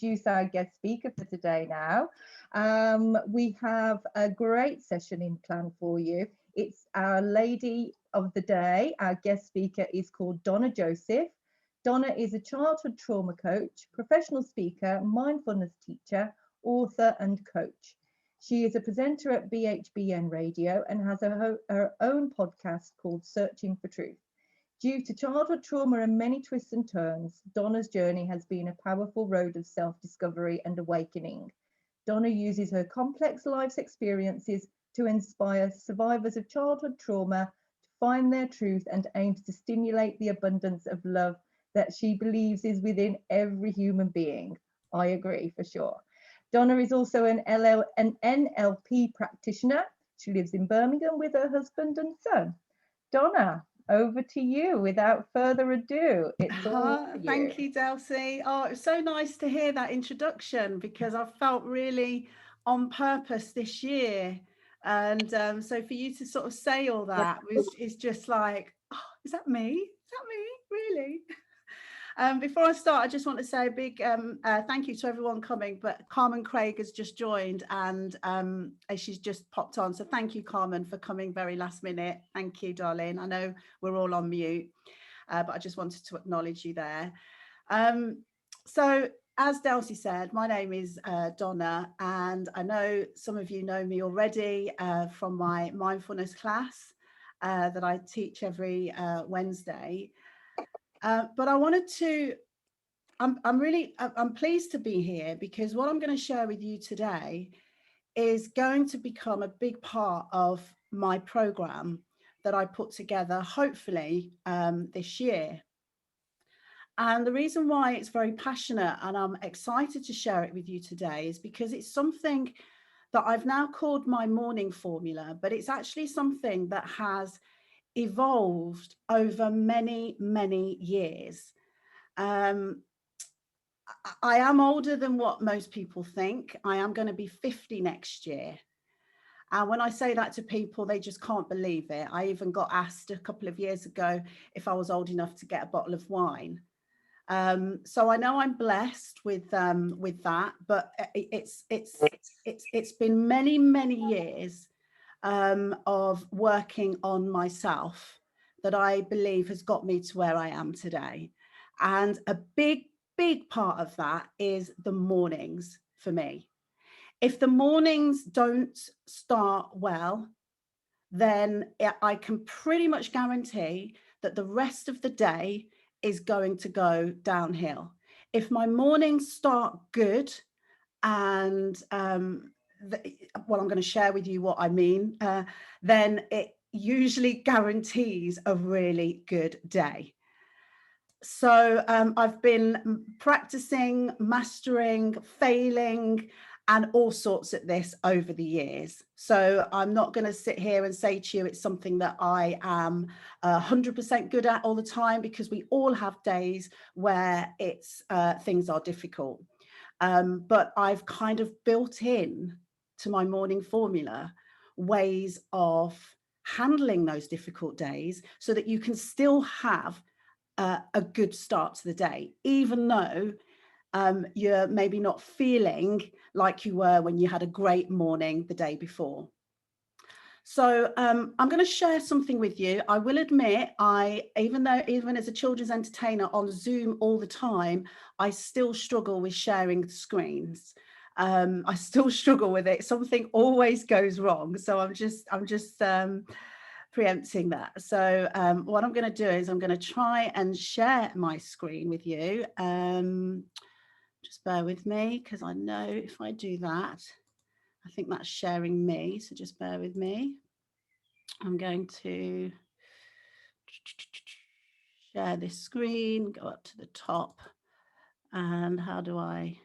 introduce our guest speaker for today now. We have a great session in plan for you. It's our lady of the day. Our guest speaker is called Donna Joseph. Donna is a childhood trauma coach, professional speaker, mindfulness teacher, author and coach. She is a presenter at BHBN Radio and has her own podcast called Searching for Truth. Due to childhood trauma and many twists and turns, Donna's journey has been a powerful road of self-discovery and awakening. Donna uses her complex life's experiences to inspire survivors of childhood trauma to find their truth and aims to stimulate the abundance of love that she believes is within every human being. I agree for sure. Donna is also an NLP practitioner. She lives in Birmingham with her husband and son. Donna, over to you. Without further ado, it's all for you. Thank you, Delcy. Oh, it was so nice to hear that introduction because I felt really on purpose this year. And so for you to sort of say all that is just like, oh, is that me? Is that me? Really? Before I start, I just want to say a big thank you to everyone coming, but Carmen Craig has just joined and she's just popped on. So thank you, Carmen, for coming very last minute. Thank you, darling. I know we're all on mute, but I just wanted to acknowledge you there. So as Delcy said, my name is Donna, and I know some of you know me already from my mindfulness class that I teach every Wednesday. But I wanted to, I'm pleased to be here because what I'm going to share with you today is going to become a big part of my program that I put together, hopefully this year. And the reason why it's very passionate and I'm excited to share it with you today is because it's something that I've now called my morning formula, but it's actually something that has evolved over many, many years. I am older than what most people think. I am going to be 50 next year. And when I say that to people, they just can't believe it. I even got asked a couple of years ago if I was old enough to get a bottle of wine. So I know I'm blessed with that, but it's been many, many years of working on myself that I believe has got me to where I am today. And a big part of that is the mornings for me. If the mornings don't start well, then I can pretty much guarantee that the rest of the day is going to go downhill. If my mornings start good and well, I'm going to share with you what I mean, then it usually guarantees a really good day. So I've been practicing, mastering, failing, and all sorts at this over the years. So I'm not going to sit here and say to you it's something that I am 100% good at all the time, because we all have days where things are difficult. But I've kind of built in to my morning formula ways of handling those difficult days so that you can still have a good start to the day, even though you're maybe not feeling like you were when you had a great morning the day before. So I'm going to share something with you. I will admit, even as a children's entertainer on Zoom all the time, I still struggle with sharing screens. I still struggle with it. Something always goes wrong. So I'm just preempting that. So what I'm going to do is I'm going to try and share my screen with you. Just bear with me, because I know if I do that, I think that's sharing me. So just bear with me. I'm going to share this screen, go up to the top. And how do I?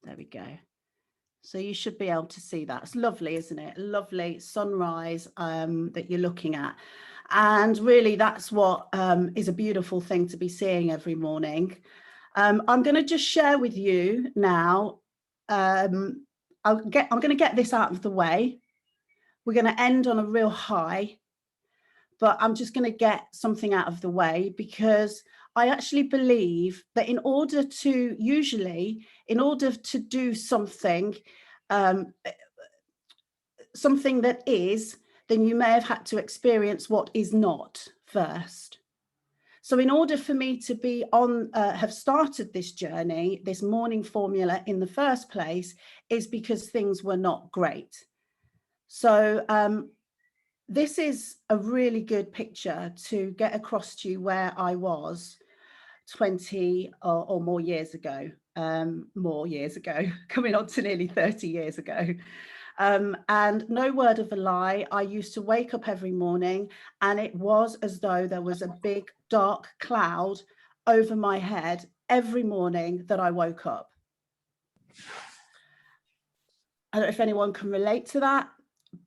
There we go. So you should be able to see that. It's lovely, isn't it? Lovely sunrise that you're looking at. And really, that's what is a beautiful thing to be seeing every morning. I'm going to just share with you now. I'm going to get this out of the way. We're going to end on a real high, but I'm just going to get something out of the way because I actually believe that in order to do something, something that is, then you may have had to experience what is not first. So in order for me to be have started this journey, this morning formula in the first place, is because things were not great. So this is a really good picture to get across to you where I was 20 or more years ago, coming on to nearly 30 years ago. And no word of a lie, I used to wake up every morning and it was as though there was a big dark cloud over my head every morning that I woke up. I don't know if anyone can relate to that,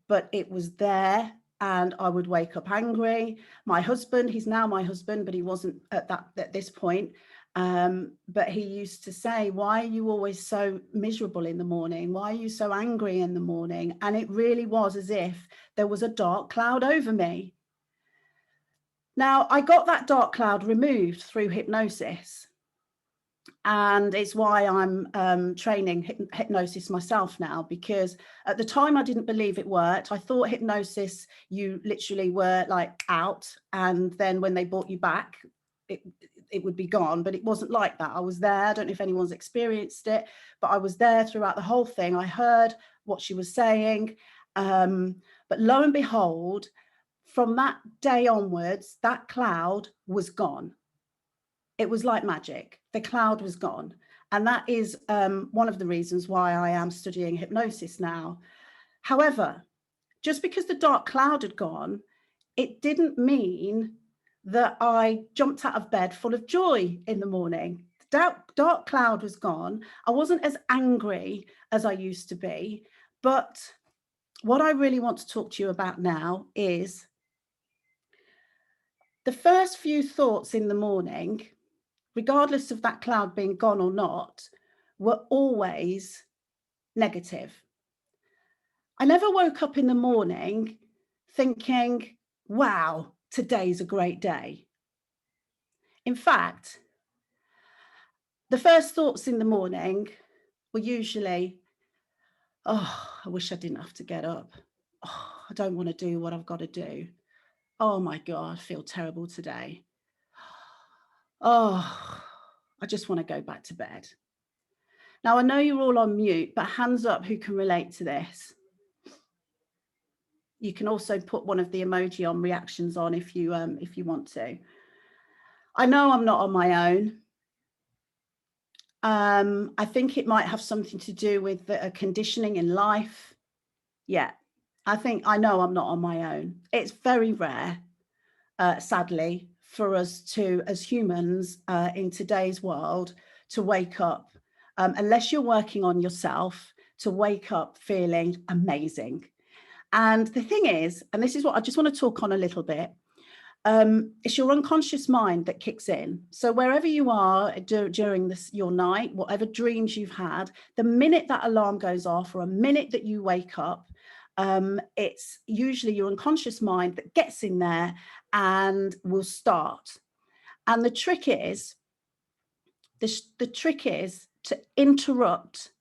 but it was there, and I would wake up angry. My husband, he's now my husband, but he wasn't at this point. But he used to say, why are you always so miserable in the morning? Why are you so angry in the morning? And it really was as if there was a dark cloud over me. Now, I got that dark cloud removed through hypnosis. And it's why I'm training hypnosis myself now, because at the time I didn't believe it worked. I thought hypnosis, you literally were like out, and then when they brought you back, it would be gone. But it wasn't like that. I was there. I don't know if anyone's experienced it, but I was there throughout the whole thing. I heard what she was saying. But lo and behold, from that day onwards, that cloud was gone. It was like magic. The cloud was gone. And that is one of the reasons why I am studying hypnosis now. However, just because the dark cloud had gone, it didn't mean that I jumped out of bed full of joy in the morning. The dark cloud was gone. I wasn't as angry as I used to be. But what I really want to talk to you about now is the first few thoughts in the morning, regardless of that cloud being gone or not, were always negative. I never woke up in the morning thinking, wow, today's a great day. In fact, the first thoughts in the morning were usually, oh, I wish I didn't have to get up. Oh, I don't want to do what I've got to do. Oh my God, I feel terrible today. Oh, I just want to go back to bed. Now, I know you're all on mute, but hands up who can relate to this. You can also put one of the emoji on reactions on if you want to. I know I'm not on my own. I think it might have something to do with the conditioning in life. Yeah, I know I'm not on my own. It's very rare, sadly, for us to, as humans in today's world, to wake up, unless you're working on yourself, to wake up feeling amazing. And the thing is, and this is what I just want to talk on a little bit, it's your unconscious mind that kicks in. So wherever you are during your night, whatever dreams you've had, the minute that alarm goes off or a minute that you wake up, it's usually your unconscious mind that gets in there and will start. And the trick is to interrupt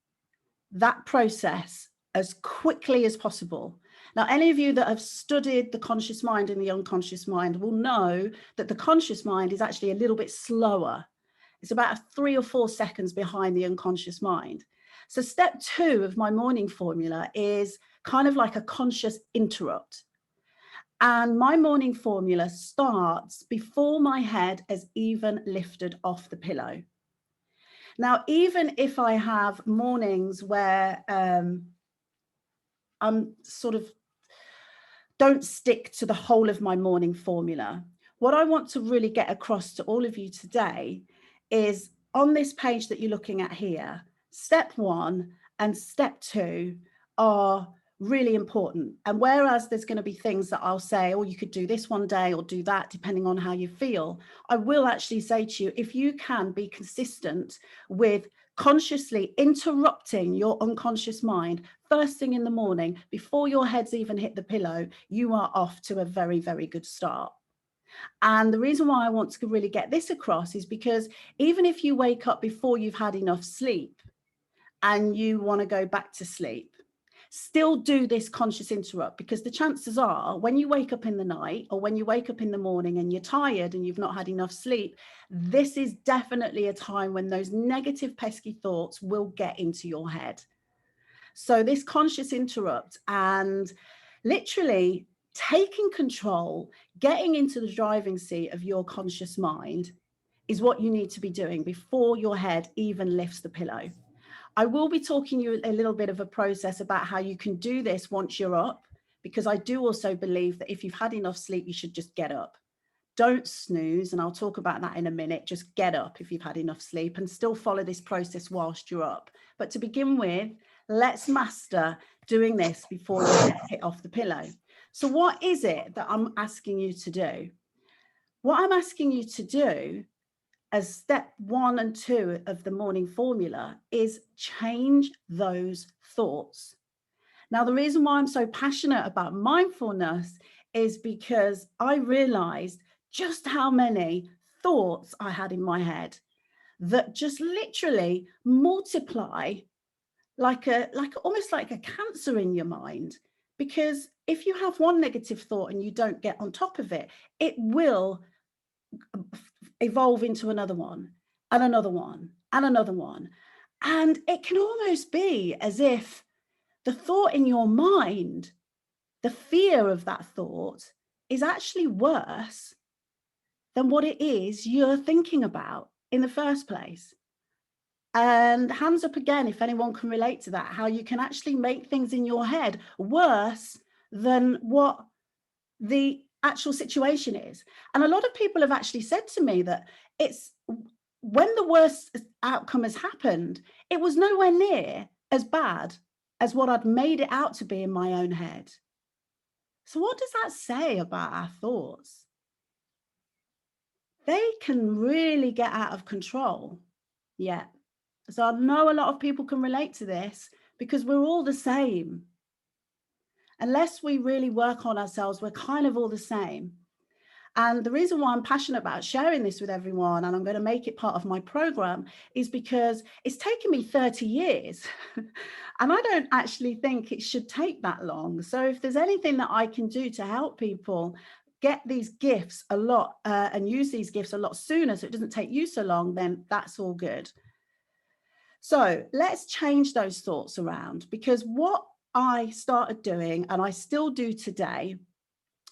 that process as quickly as possible. Now, any of you that have studied the conscious mind and the unconscious mind will know that the conscious mind is actually a little bit slower. It's about 3 or 4 seconds behind the unconscious mind. So step 2 of my morning formula is kind of like a conscious interrupt. And my morning formula starts before my head has even lifted off the pillow. Now, even if I have mornings where I'm sort of don't stick to the whole of my morning formula, what I want to really get across to all of you today is on this page that you're looking at here, step 1 and step 2 are really important. And whereas there's going to be things that I'll say, oh, you could do this one day or do that, depending on how you feel, I will actually say to you, if you can be consistent with consciously interrupting your unconscious mind first thing in the morning, before your head's even hit the pillow, you are off to a very, very good start. And the reason why I want to really get this across is because even if you wake up before you've had enough sleep and you want to go back to sleep, still do this conscious interrupt, because the chances are when you wake up in the night or when you wake up in the morning and you're tired and you've not had enough sleep, this is definitely a time when those negative pesky thoughts will get into your head. So this conscious interrupt and literally taking control, getting into the driving seat of your conscious mind is what you need to be doing before your head even lifts the pillow. I will be talking you a little bit of a process about how you can do this once you're up, because I do also believe that if you've had enough sleep, you should just get up. Don't snooze, and I'll talk about that in a minute. Just get up if you've had enough sleep and still follow this process whilst you're up. But to begin with, let's master doing this before your head hit off the pillow. So what is it that I'm asking you to do? What I'm asking you to do as step 1 and 2 of the morning formula is change those thoughts. Now, the reason why I'm so passionate about mindfulness is because I realized just how many thoughts I had in my head that just literally multiply like almost like a cancer in your mind. Because if you have one negative thought and you don't get on top of it, it will evolve into another one and another one and another one. And it can almost be as if the thought in your mind, the fear of that thought, is actually worse than what it is you're thinking about in the first place. And hands up again if anyone can relate to that, how you can actually make things in your head worse than what the actual situation is. And a lot of people have actually said to me that it's when the worst outcome has happened, it was nowhere near as bad as what I'd made it out to be in my own head. So what does that say about our thoughts? They can really get out of control. Yeah. So I know a lot of people can relate to this because we're all the same. Unless we really work on ourselves, we're kind of all the same. And the reason why I'm passionate about sharing this with everyone, and I'm going to make it part of my program, is because it's taken me 30 years. And I don't actually think it should take that long. So if there's anything that I can do to help people get these gifts a lot and use these gifts a lot sooner so it doesn't take you so long, then that's all good. So let's change those thoughts around, because what I started doing, and I still do today,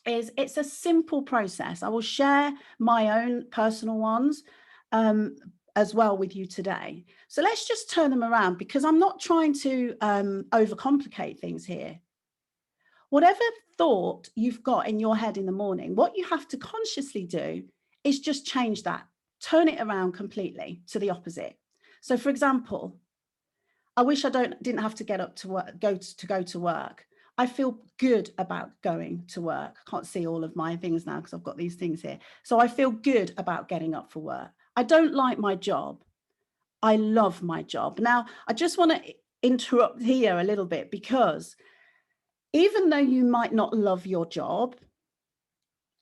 is it's a simple process. I will share my own personal ones as well with you today. So let's just turn them around, because I'm not trying to overcomplicate things here. Whatever thought you've got in your head in the morning, what you have to consciously do is just change that, turn it around completely to the opposite. So for example, I wish I didn't have to get up to work, go to work. I feel good about going to work. I can't see all of my things now because I've got these things here. So I feel good about getting up for work. I don't like my job. I love my job. Now, I just want to interrupt here a little bit, because even though you might not love your job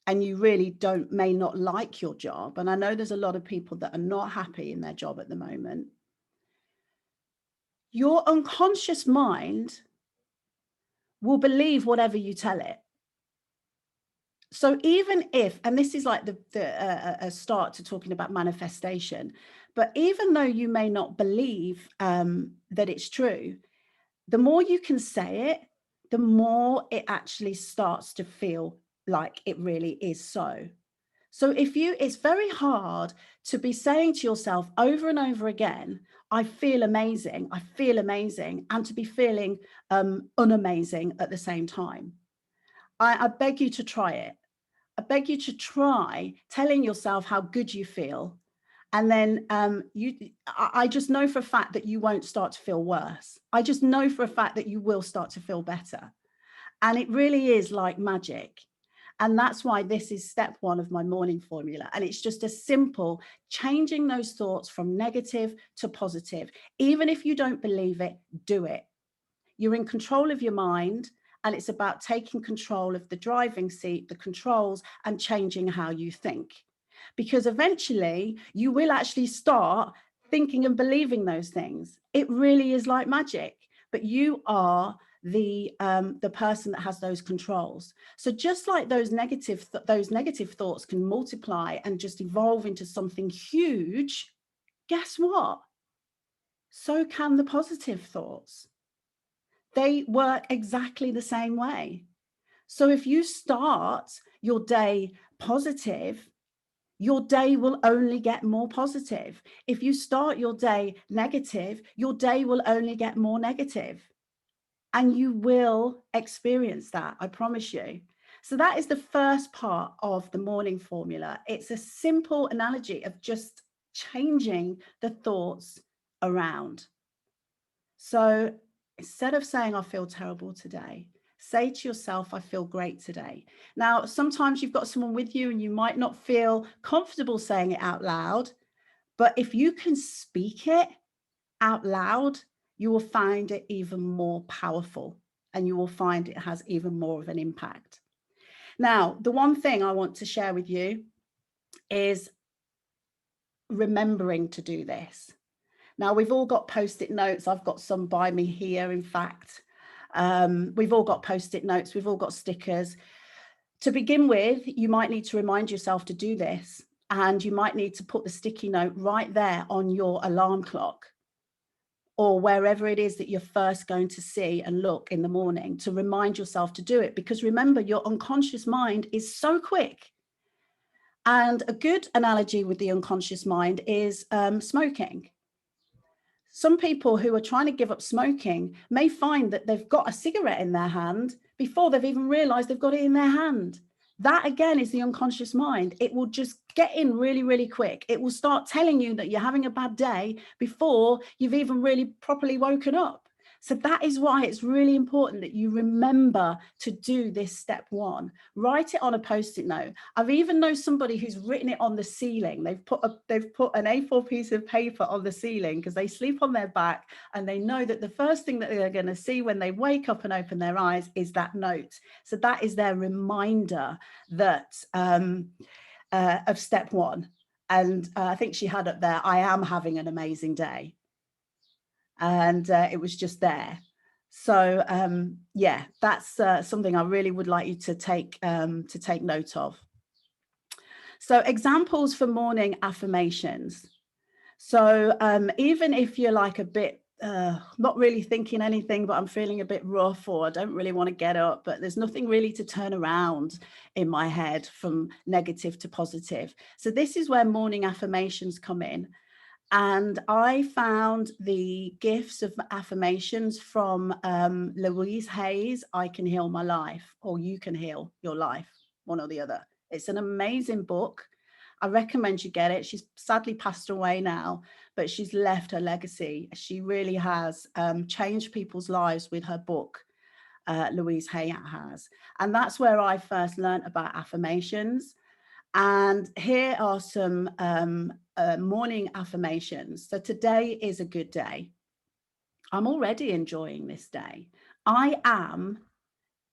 and you really may not like your job, and I know there's a lot of people that are not happy in their job at the moment, your unconscious mind will believe whatever you tell it. So even if, and this is like a start to talking about manifestation, but even though you may not believe that it's true, the more you can say it, the more it actually starts to feel like it really is so. So it's very hard to be saying to yourself over and over again, I feel amazing, and to be feeling unamazing at the same time. I beg you to try it. I beg you to try telling yourself how good you feel. And then I just know for a fact that you won't start to feel worse. I just know for a fact that you will start to feel better. And it really is like magic. And that's why this is step 1 of my morning formula. And it's just a simple changing those thoughts from negative to positive. Even if you don't believe it, do it. You're in control of your mind. and it's about taking control of the driving seat, the controls, and changing how you think. Because eventually you will actually start thinking and believing those things. It really is like magic, but you are the person that has those controls. So just like those negative thoughts can multiply and just evolve into something huge, guess what? So can the positive thoughts. They work exactly the same way. So if you start your day positive, your day will only get more positive. If you start your day negative, your day will only get more negative. And you will experience that, I promise you. So that is the first part of the morning formula. It's a simple analogy of just changing the thoughts around. So instead of saying, I feel terrible today, say to yourself, I feel great today. Now, sometimes you've got someone with you and you might not feel comfortable saying it out loud, but if you can speak it out loud, you will find it even more powerful and you will find it has even more of an impact. Now, the one thing I want to share with you is remembering to do this. Now, we've all got post-it notes. I've got some by me here, in fact. We've all got post-it notes. We've all got stickers. To begin with, you might need to remind yourself to do this, and you might need to put the sticky note right there on your alarm clock or wherever it is that you're first going to see and look in the morning to remind yourself to do it. Because remember, your unconscious mind is so quick. And a good analogy with the unconscious mind is smoking. Some people who are trying to give up smoking may find that they've got a cigarette in their hand before they've even realized they've got it in their hand. That again is the unconscious mind. It will just get in really, really quick. It will start telling you that you're having a bad day before you've even really properly woken up. So that is why it's really important that you remember to do this step one. Write it on a post-it note. I've even known somebody who's written it on the ceiling. They've put an A4 piece of paper on the ceiling because they sleep on their back and they know that the first thing that they're going to see when they wake up and open their eyes is that note. So that is their reminder that of step one. And I think she had up there, I am having an amazing day. And it was just there. So yeah, that's something I really would like you to take note of. So examples for morning affirmations. So even if you're like a bit not really thinking anything, but I'm feeling a bit rough, or I don't really want to get up, but there's nothing really to turn around in my head from negative to positive. So this is where morning affirmations come in. And I found the gifts of affirmations from Louise Hay's I Can Heal My Life, or You Can Heal Your Life, one or the other. It's an amazing book. I recommend you get it. She's sadly passed away now, but she's left her legacy. She really has changed people's lives with her book, Louise Hay has. And that's where I first learned about affirmations. And here are some morning affirmations. So today is a good day. I'm already enjoying this day. I am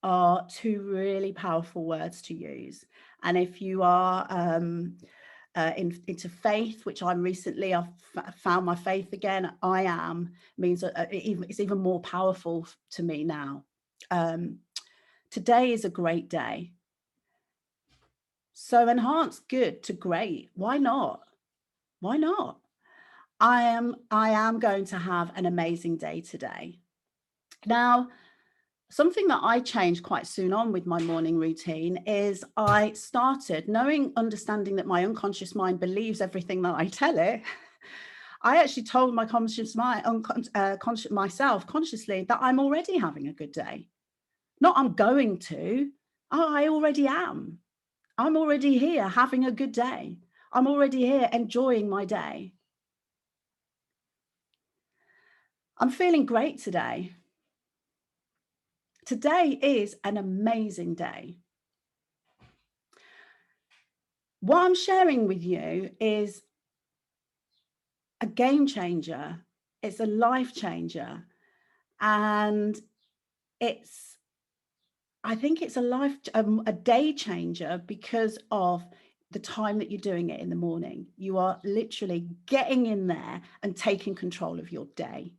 are two really powerful words to use. And if you are into faith, which I'm recently, I've found my faith again, I am means it's even more powerful to me now. Today is a great day. So enhance good to great. Why not? Why not? I am going to have an amazing day today. Now, something that I changed quite soon on with my morning routine is I started understanding that my unconscious mind believes everything that I tell it. I actually told my conscious mind, myself consciously, that I'm already having a good day. Not I'm going to. Oh, I already am. I'm already here having a good day. I'm already here enjoying my day. I'm feeling great today. Today is an amazing day. What I'm sharing with you is a game changer. It's a life changer. And it's I think it's a day changer because of the time that you're doing it in the morning. You are literally getting in there and taking control of your day.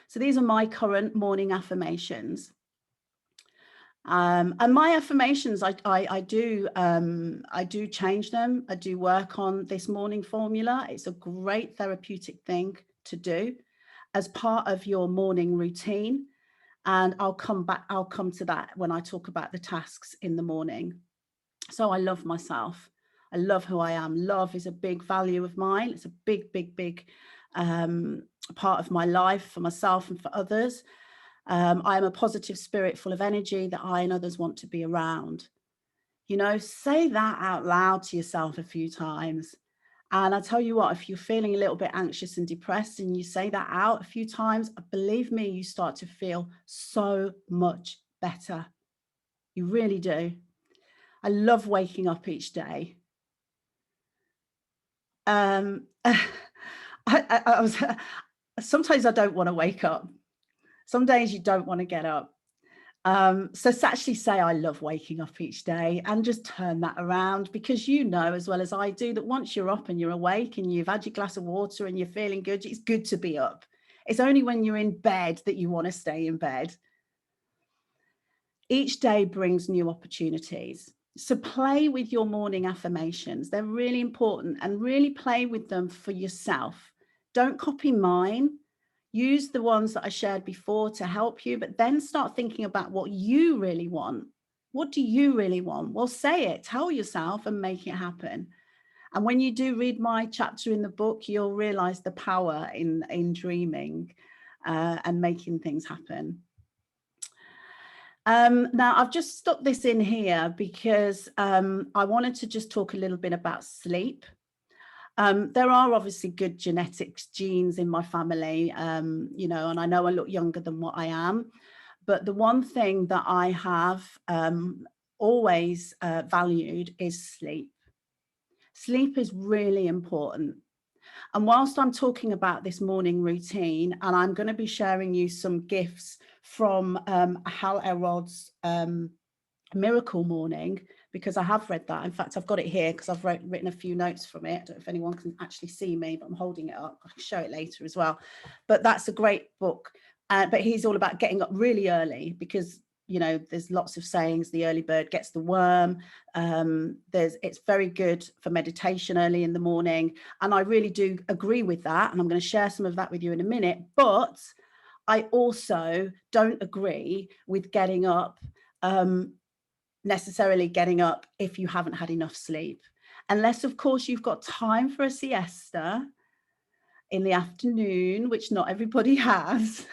So these are my current morning affirmations. And my affirmations, I do change them. I do work on this morning formula. It's a great therapeutic thing to do as part of your morning routine. And I'll come to that when I talk about the tasks in the morning. So I love myself. I love who I am. Love is a big value of mine. It's a big, big, big part of my life for myself and for others. I am a positive spirit full of energy that I and others want to be around. You know, say that out loud to yourself a few times. And I tell you what, if you're feeling a little bit anxious and depressed and you say that out a few times, believe me, you start to feel so much better. You really do. I love waking up each day. I was sometimes I don't want to wake up. Some days you don't want to get up. So to actually say I love waking up each day and just turn that around, because you know as well as I do that once you're up and you're awake and you've had your glass of water and you're feeling good, it's good to be up. It's only when you're in bed that you want to stay in bed. Each day brings new opportunities. So play with your morning affirmations. They're really important, and really play with them for yourself. Don't copy mine. Use the ones that I shared before to help you, but then start thinking about what you really want. What do you really want? Well, say it, tell yourself, and make it happen. And when you do read my chapter in the book, you'll realize the power in dreaming and making things happen. Now, I've just stuck this in here because I wanted to just talk a little bit about sleep. There are obviously good genetics genes in my family, you know, and I know I look younger than what I am. But the one thing that I have always valued is sleep. Sleep is really important. And whilst I'm talking about this morning routine, and I'm going to be sharing you some gifts from Hal Elrod's Miracle Morning, because I have read that. In fact, I've got it here because I've written a few notes from it. I don't know if anyone can actually see me, but I'm holding it up. I'll show it later as well. But that's a great book. But he's all about getting up really early because, you know, there's lots of sayings. The early bird gets the worm. It's very good for meditation early in the morning. And I really do agree with that. And I'm going to share some of that with you in a minute. But I also don't agree with getting up, necessarily getting up if you haven't had enough sleep. Unless, of course, you've got time for a siesta in the afternoon, which not everybody has.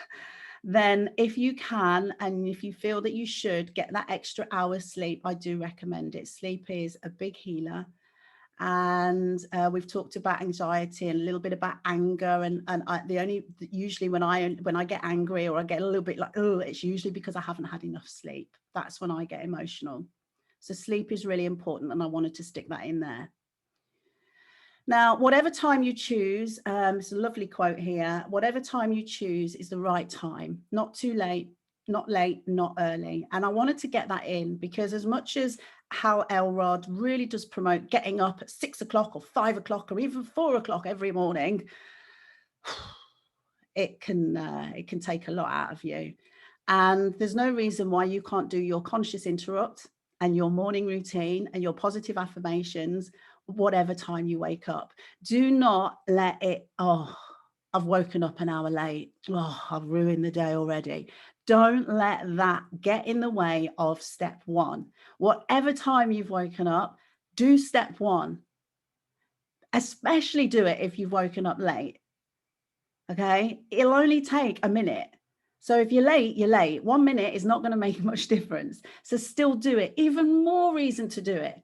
Then if you can, and if you feel that you should get that extra hour sleep, I do recommend it. Sleep is a big healer. And we've talked about anxiety and a little bit about anger. And usually when I get angry or I get a little bit like, oh, it's usually because I haven't had enough sleep. That's when I get emotional. So sleep is really important. And I wanted to stick that in there. Now, whatever time you choose, it's a lovely quote here, whatever time you choose is the right time, not too late, not late, not early. And I wanted to get that in because as much as Hal Elrod really does promote getting up at 6 o'clock or 5 o'clock or even 4 o'clock every morning, it can take a lot out of you. And there's no reason why you can't do your conscious interrupt and your morning routine and your positive affirmations whatever time you wake up. Do not let it, oh, I've woken up an hour late. Oh, I've ruined the day already. Don't let that get in the way of step one. Whatever time you've woken up, do step one. Especially do it if you've woken up late. Okay, it'll only take a minute. So if you're late, you're late. 1 minute is not going to make much difference. So still do it. Even more reason to do it.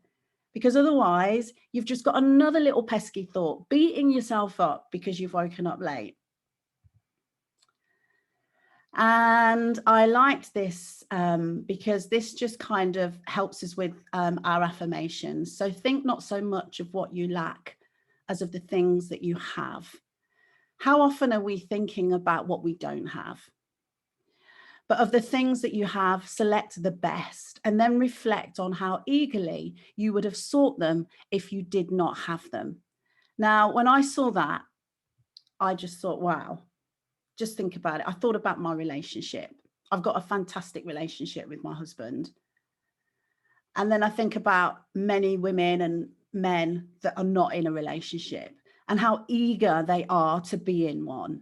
Because otherwise, you've just got another little pesky thought, beating yourself up because you've woken up late. And I liked this because this just kind of helps us with our affirmations. So think not so much of what you lack as of the things that you have. How often are we thinking about what we don't have? But of the things that you have, select the best and then reflect on how eagerly you would have sought them if you did not have them. Now, when I saw that, I just thought, wow, just think about it. I thought about my relationship. I've got a fantastic relationship with my husband. And then I think about many women and men that are not in a relationship and how eager they are to be in one.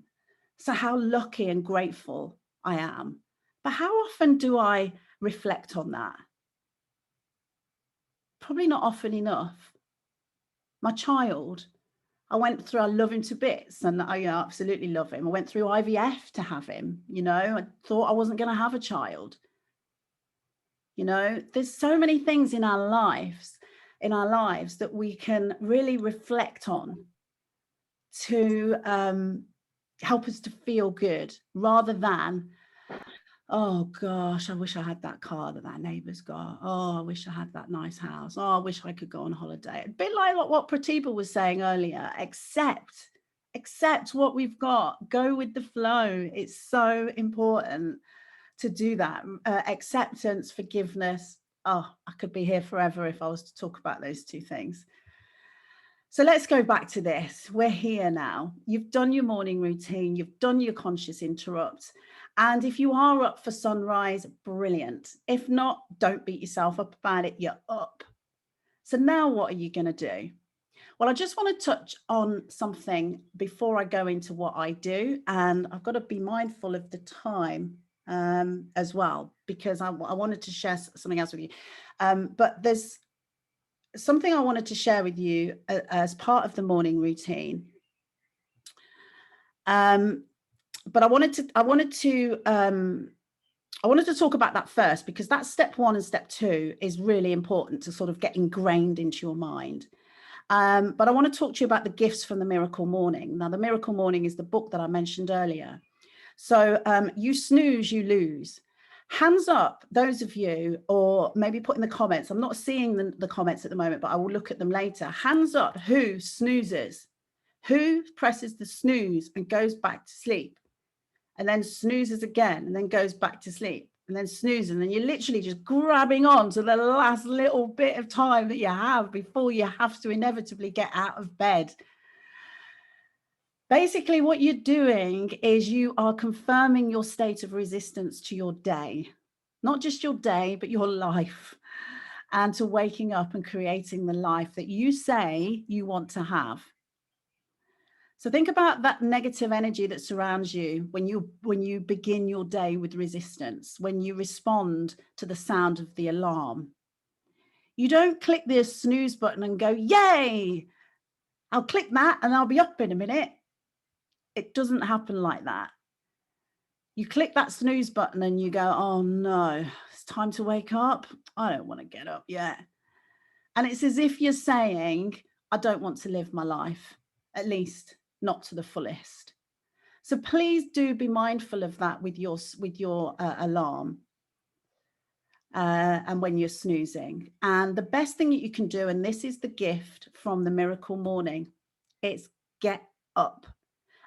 So how lucky and grateful I am. But how often do I reflect on that? Probably not often enough. My child, I went through, I love him to bits, and I absolutely love him. I went through IVF to have him, I thought I wasn't going to have a child. There's so many things in our lives that we can really reflect on to help us to feel good, rather than, oh gosh, I wish I had that car that neighbour's got. Oh, I wish I had that nice house. Oh, I wish I could go on holiday. A bit like what Pratibha was saying earlier, accept what we've got, go with the flow. It's so important to do that. Acceptance, forgiveness. Oh, I could be here forever if I was to talk about those two things. So let's go back to this. We're here now. You've done your morning routine. You've done your conscious interrupt. And if you are up for sunrise, brilliant. If not, don't beat yourself up about it. You're up. So now what are you going to do? Well, I just want to touch on something before I go into what I do. And I've got to be mindful of the time as well, because I wanted to share something else with you. But there's something I wanted to share with you as part of the morning routine. But I wanted to talk about that first, because that's step 1 and step 2 is really important to sort of get ingrained into your mind. But I want to talk to you about the gifts from the Miracle Morning. Now, the Miracle Morning is the book that I mentioned earlier. So you snooze, you lose. Hands up, those of you, or maybe put in the comments. I'm not seeing the comments at the moment, but I will look at them later. Hands up, who snoozes? Who presses the snooze and goes back to sleep? And then snoozes again and then goes back to sleep and then snoozes. And then you're literally just grabbing on to the last little bit of time that you have before you have to inevitably get out of bed. Basically, what you're doing is you are confirming your state of resistance to your day, not just your day, but your life, and to waking up and creating the life that you say you want to have. So think about that negative energy that surrounds you when you begin your day with resistance, when you respond to the sound of the alarm. You don't click the snooze button and go, yay, I'll click that and I'll be up in a minute. It doesn't happen like that. You click that snooze button and you go, oh no, it's time to wake up. I don't want to get up yet. And it's as if you're saying, I don't want to live my life, at least not to the fullest. So please do be mindful of that with your alarm and when you're snoozing. And the best thing that you can do, and this is the gift from the Miracle Morning, it's get up.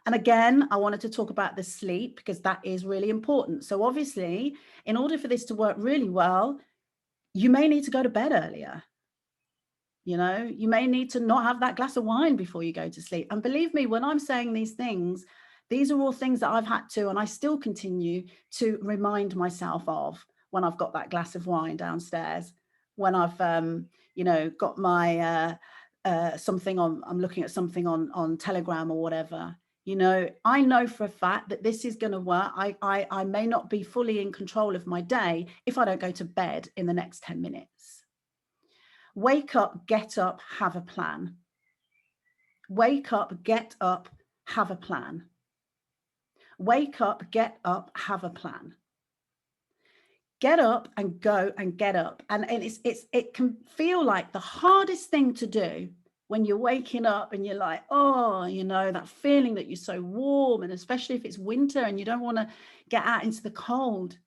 And again, I wanted to talk about the sleep, because that is really important. So obviously, in order for this to work really well, you may need to go to bed earlier. You may need to not have that glass of wine before you go to sleep. And believe me, when I'm saying these things, these are all things that I've had to, and I still continue to remind myself of when I've got that glass of wine downstairs, when I've, got my something on, I'm looking at something on Telegram or whatever. I know for a fact that this is going to work. I may not be fully in control of my day if I don't go to bed in the next 10 minutes. Wake up, get up, have a plan. Wake up, get up, have a plan. Wake up, get up, have a plan. Get up and go and get up. And it can feel like the hardest thing to do when you're waking up and you're like, oh, that feeling that you're so warm, and especially if it's winter and you don't want to get out into the cold.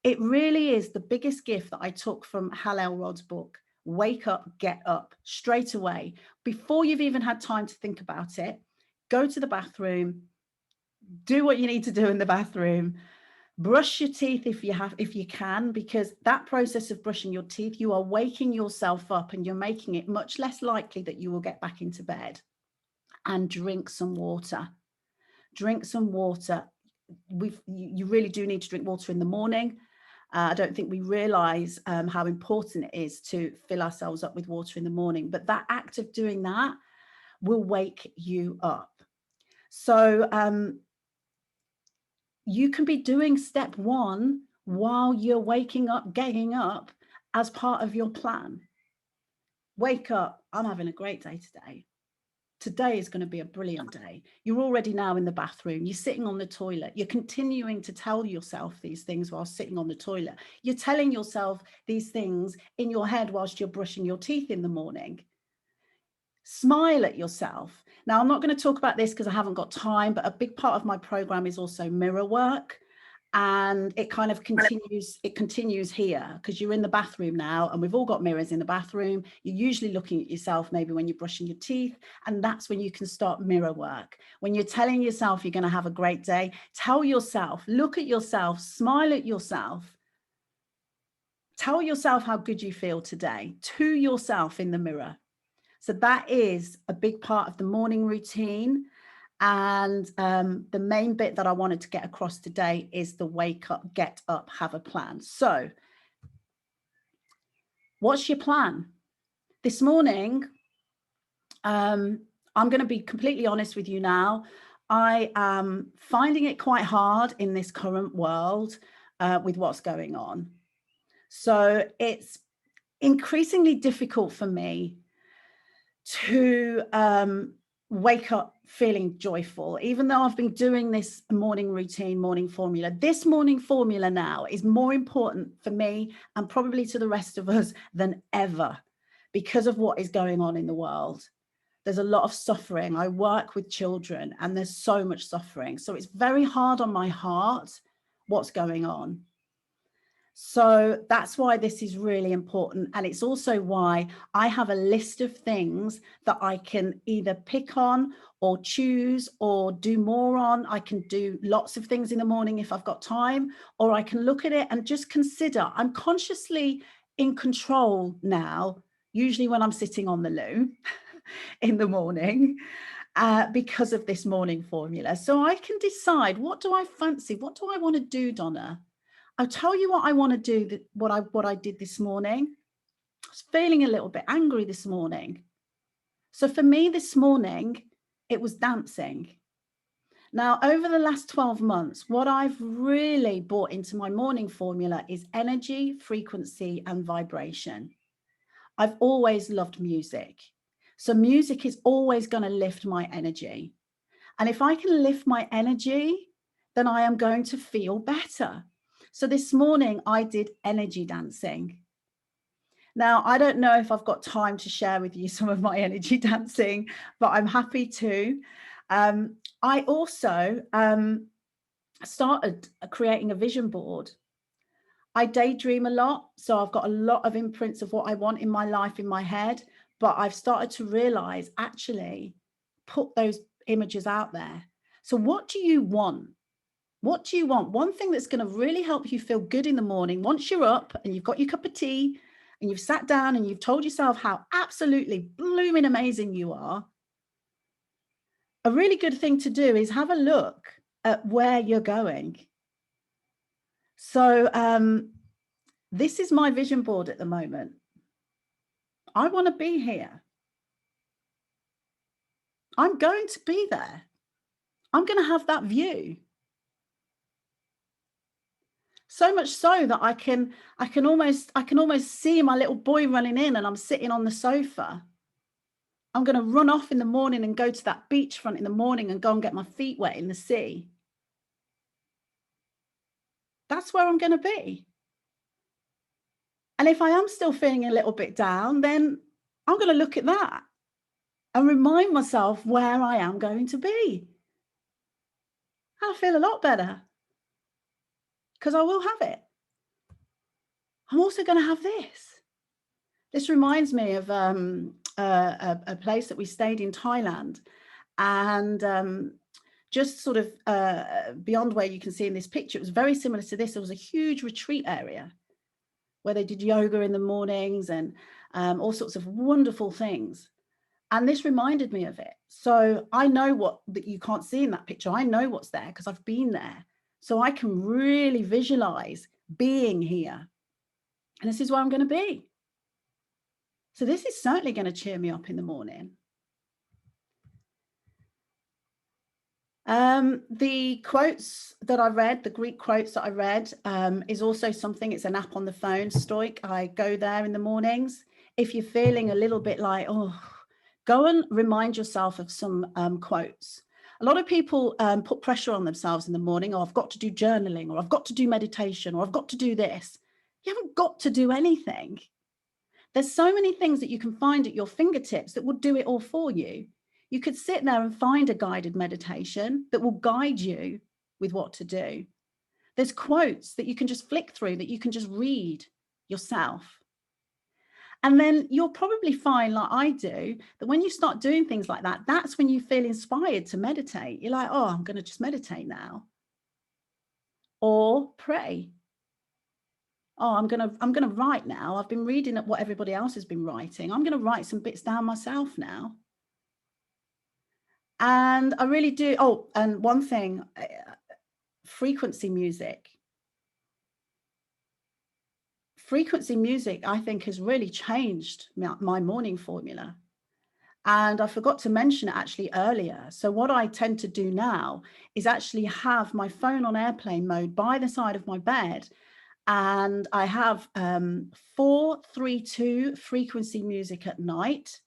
It really is the biggest gift that I took from Hal Elrod's book. Wake up, get up straight away. Before you've even had time to think about it, go to the bathroom, do what you need to do in the bathroom, Brush your teeth if you can, because that process of brushing your teeth, you are waking yourself up and you're making it much less likely that you will get back into bed. And drink some water. Drink some water. You really do need to drink water in the morning. I don't think we realize how important it is to fill ourselves up with water in the morning, but that act of doing that will wake you up. So you can be doing step 1 while you're waking up, getting up, as part of your plan. Wake up. I'm having a great day today. Today is going to be a brilliant day. You're already now in the bathroom. You're sitting on the toilet. You're continuing to tell yourself these things while sitting on the toilet. You're telling yourself these things in your head whilst you're brushing your teeth in the morning. Smile at yourself. Now, I'm not going to talk about this because I haven't got time, but a big part of my program is also mirror work. And it kind of continues here, because you're in the bathroom now, and we've all got mirrors in the bathroom. You're usually looking at yourself maybe when you're brushing your teeth, and that's when you can start mirror work. When you're telling yourself you're going to have a great day, tell yourself, look at yourself, smile at yourself. Tell yourself how good you feel today to yourself in the mirror. So that is a big part of the morning routine. And the main bit that I wanted to get across today is the wake up, get up, have a plan. So what's your plan? This morning, I'm going to be completely honest with you now. I am finding it quite hard in this current world with what's going on. So it's increasingly difficult for me to wake up feeling joyful, even though I've been doing this morning routine, morning formula. This morning formula now is more important for me and probably to the rest of us than ever, because of what is going on in the world. There's a lot of suffering. I work with children and there's so much suffering. So it's very hard on my heart what's going on. So that's why this is really important. And it's also why I have a list of things that I can either pick on or choose or do more on. I can do lots of things in the morning if I've got time, or I can look at it and just consider. I'm consciously in control now, usually when I'm sitting on the loo in the morning. Because of this morning formula. So I can decide, what do I fancy? What do I want to do, Donna? I'll tell you what I want to do, what I did this morning. I was feeling a little bit angry this morning. So for me this morning, it was dancing. Now, over the last 12 months, what I've really brought into my morning formula is energy, frequency, and vibration. I've always loved music. So music is always going to lift my energy. And if I can lift my energy, then I am going to feel better. So this morning I did energy dancing. Now, I don't know if I've got time to share with you some of my energy dancing, but I'm happy to. I also started creating a vision board. I daydream a lot, so I've got a lot of imprints of what I want in my life in my head, but I've started to realize, actually, put those images out there. So what do you want? What do you want? One thing that's going to really help you feel good in the morning, once you're up and you've got your cup of tea and you've sat down and you've told yourself how absolutely blooming amazing you are, a really good thing to do is have a look at where you're going. So this is my vision board at the moment. I want to be here. I'm going to be there. I'm going to have that view. So much so that I can almost see my little boy running in and I'm sitting on the sofa. I'm going to run off in the morning and go to that beachfront in the morning and go and get my feet wet in the sea. That's where I'm going to be. And if I am still feeling a little bit down, then I'm going to look at that and remind myself where I am going to be. I'll feel a lot better because I will have it. I'm also going to have this. This reminds me of a place that we stayed in Thailand. And just sort of beyond where you can see in this picture. It was very similar to this. There was a huge retreat area where they did yoga in the mornings and all sorts of wonderful things. And this reminded me of it. So I know what that you can't see in that picture. I know what's there because I've been there. So I can really visualize being here. And this is where I'm going to be. So this is certainly going to cheer me up in the morning. The quotes that I read, the Greek quotes that I read, is also something. It's an app on the phone, Stoic. I go there in the mornings. If you're feeling a little bit like, oh, go and remind yourself of some quotes. A lot of people put pressure on themselves in the morning. Oh, I've got to do journaling, or I've got to do meditation, or I've got to do this. You haven't got to do anything. There's so many things that you can find at your fingertips that will do it all for you. You could sit there and find a guided meditation that will guide you with what to do. There's quotes that you can just flick through, that you can just read yourself. And then you'll probably find, like I do, that when you start doing things like that, that's when you feel inspired to meditate. You're like, oh, I'm going to just meditate now. Or pray. Oh, I'm going to write now. I've been reading what everybody else has been writing. I'm going to write some bits down myself now. And I really do. Oh, and one thing, frequency music. Frequency music, I think, has really changed my morning formula. And I forgot to mention it actually earlier. So what I tend to do now is actually have my phone on airplane mode by the side of my bed. And I have 432 frequency music at night.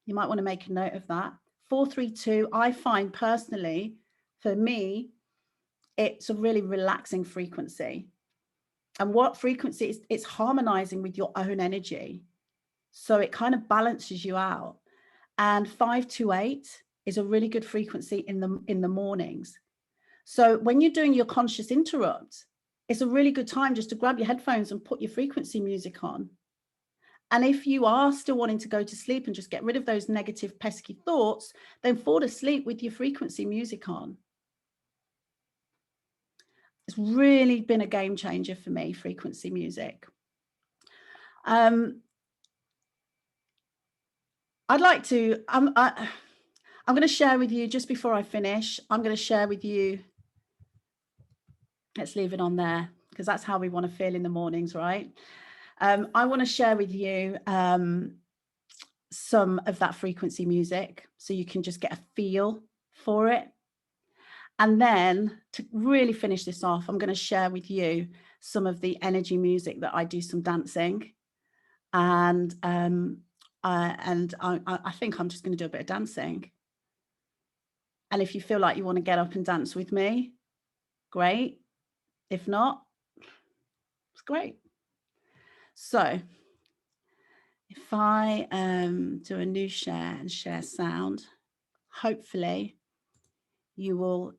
You might want to make a note of that. 432, I find personally, for me, it's a really relaxing frequency. And what frequency is, it's harmonizing with your own energy. So it kind of balances you out. And 528 is a really good frequency in the mornings. So when you're doing your conscious interrupt, it's a really good time just to grab your headphones and put your frequency music on. And if you are still wanting to go to sleep and just get rid of those negative, pesky thoughts, then fall asleep with your frequency music on. It's really been a game changer for me, frequency music. I'd like to, I'm going to share with you, just before I finish, I'm going to share with you, let's leave it on there, because that's how we want to feel in the mornings, right? I want to share with you some of that frequency music so you can just get a feel for it. And then to really finish this off, I'm going to share with you some of the energy music that I do some dancing. And I think I'm just going to do a bit of dancing. And if you feel like you want to get up and dance with me, great. If not, it's great. So if I do a new share and share sound, hopefully you will,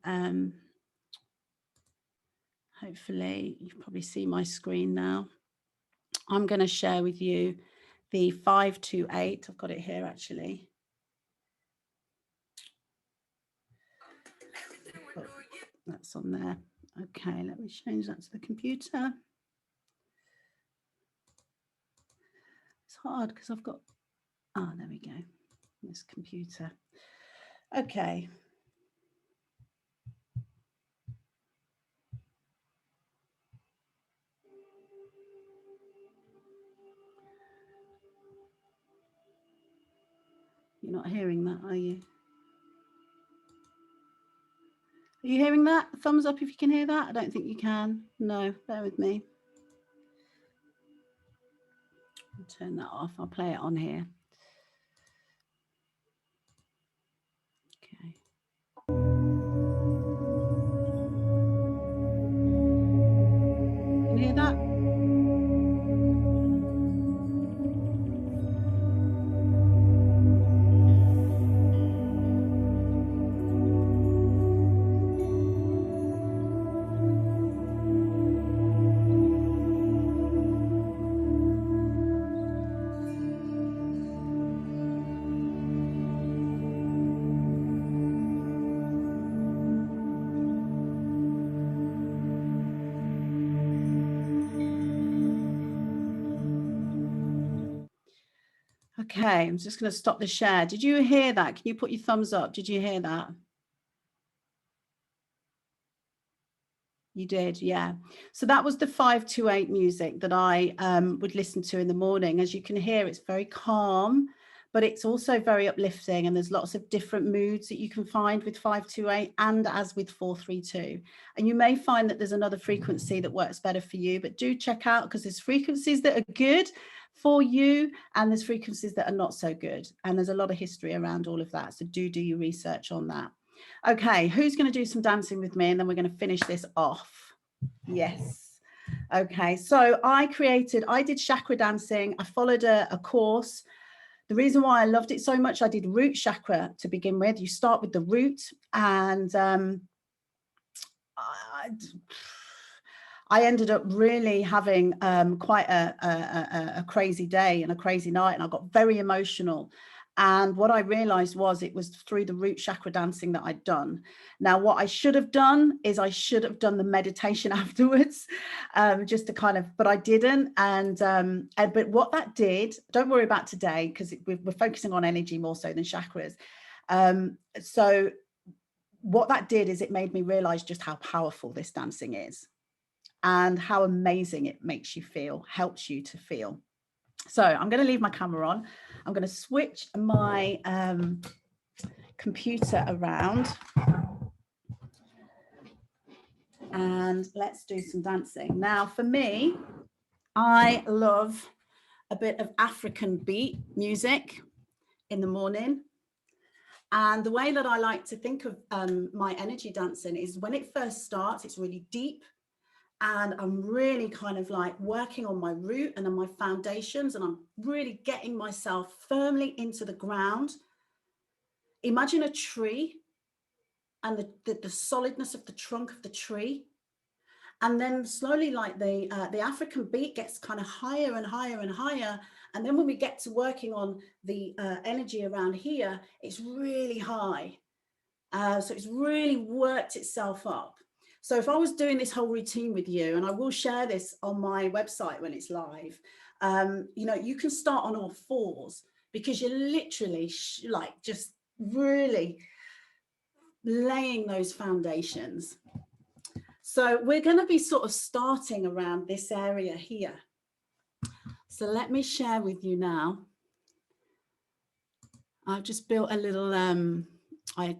hopefully you probably see my screen now. I'm going to share with you the 528. I've got it here actually. Oh, that's on there. Okay, let me change that to the computer. It's hard because I've got, oh, there we go. This computer. Okay. You're not hearing that, are you? Are you hearing that? Thumbs up if you can hear that. I don't think you can. No, bear with me. I'll turn that off. I'll play it on here. Okay. Can you hear that? Okay, I'm just going to stop the share. Did you hear that? Can you put your thumbs up? Did you hear that? You did, yeah. So that was the 528 music that I would listen to in the morning. As you can hear, it's very calm, but it's also very uplifting. And there's lots of different moods that you can find with 528 and as with 432. And you may find that there's another frequency that works better for you, but do check out, because there's frequencies that are good for you and there's frequencies that are not so good. And there's a lot of history around all of that. So do your research on that. Okay, who's going to do some dancing with me, and then we're going to finish this off? Yes. Okay, so I did chakra dancing. I followed a course. The reason why I loved it so much, I did root chakra to begin with. You start with the root, and I ended up really having quite a crazy day and a crazy night, and I got very emotional. And what I realized was it was through the root chakra dancing that I'd done. Now, what I should have done is I should have done the meditation afterwards, just to kind of, but I didn't. But what that did, don't worry about today, because we're focusing on energy more so than chakras. So what that did is it made me realize just how powerful this dancing is and how amazing it makes you feel, helps you to feel. So I'm going to leave my camera on. I'm going to switch my computer around and let's do some dancing. Now, for me, I love a bit of African beat music in the morning. And the way that I like to think of my energy dancing is when it first starts, it's really deep. And I'm really kind of like working on my root and on my foundations, and I'm really getting myself firmly into the ground. Imagine a tree and the solidness of the trunk of the tree. And then slowly, like the African beat gets kind of higher and higher and higher. And then when we get to working on the energy around here, it's really high. So it's really worked itself up. So if I was doing this whole routine with you, and I will share this on my website when it's live, you know, you can start on all fours, because you're literally like just really laying those foundations. So we're going to be sort of starting around this area here. So let me share with you now. I've just built a little, I need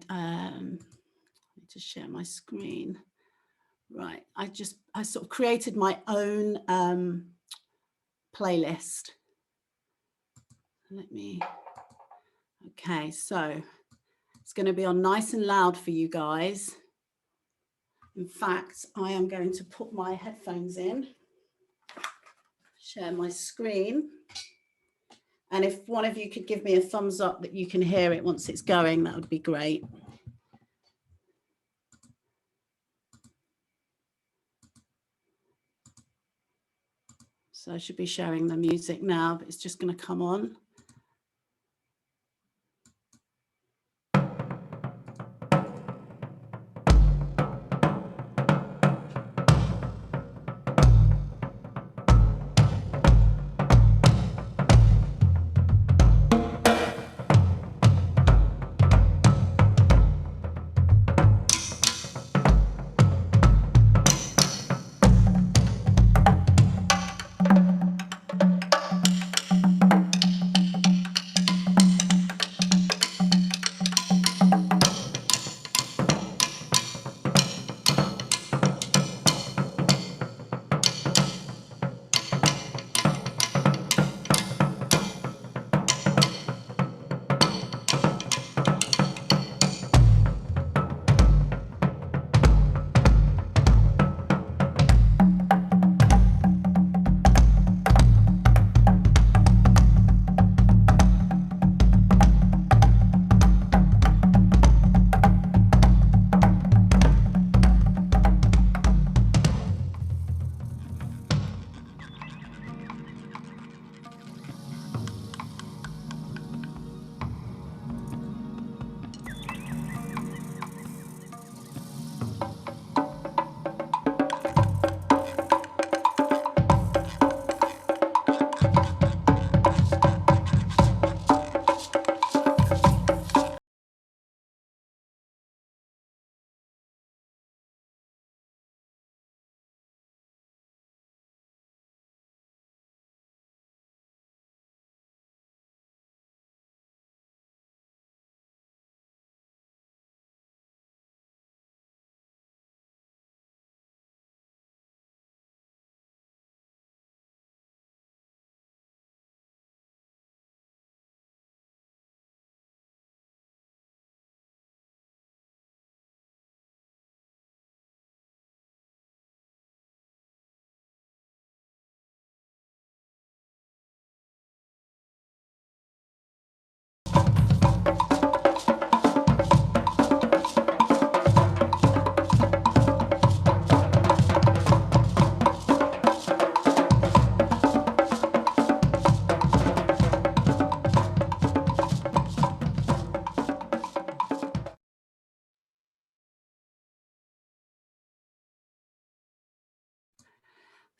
to share my screen. Right, I sort of created my own playlist. Okay, so it's going to be on nice and loud for you guys. In fact, I am going to put my headphones in, share my screen. And if one of you could give me a thumbs up that you can hear it once it's going, that would be great. So I should be sharing the music now, but it's just going to come on.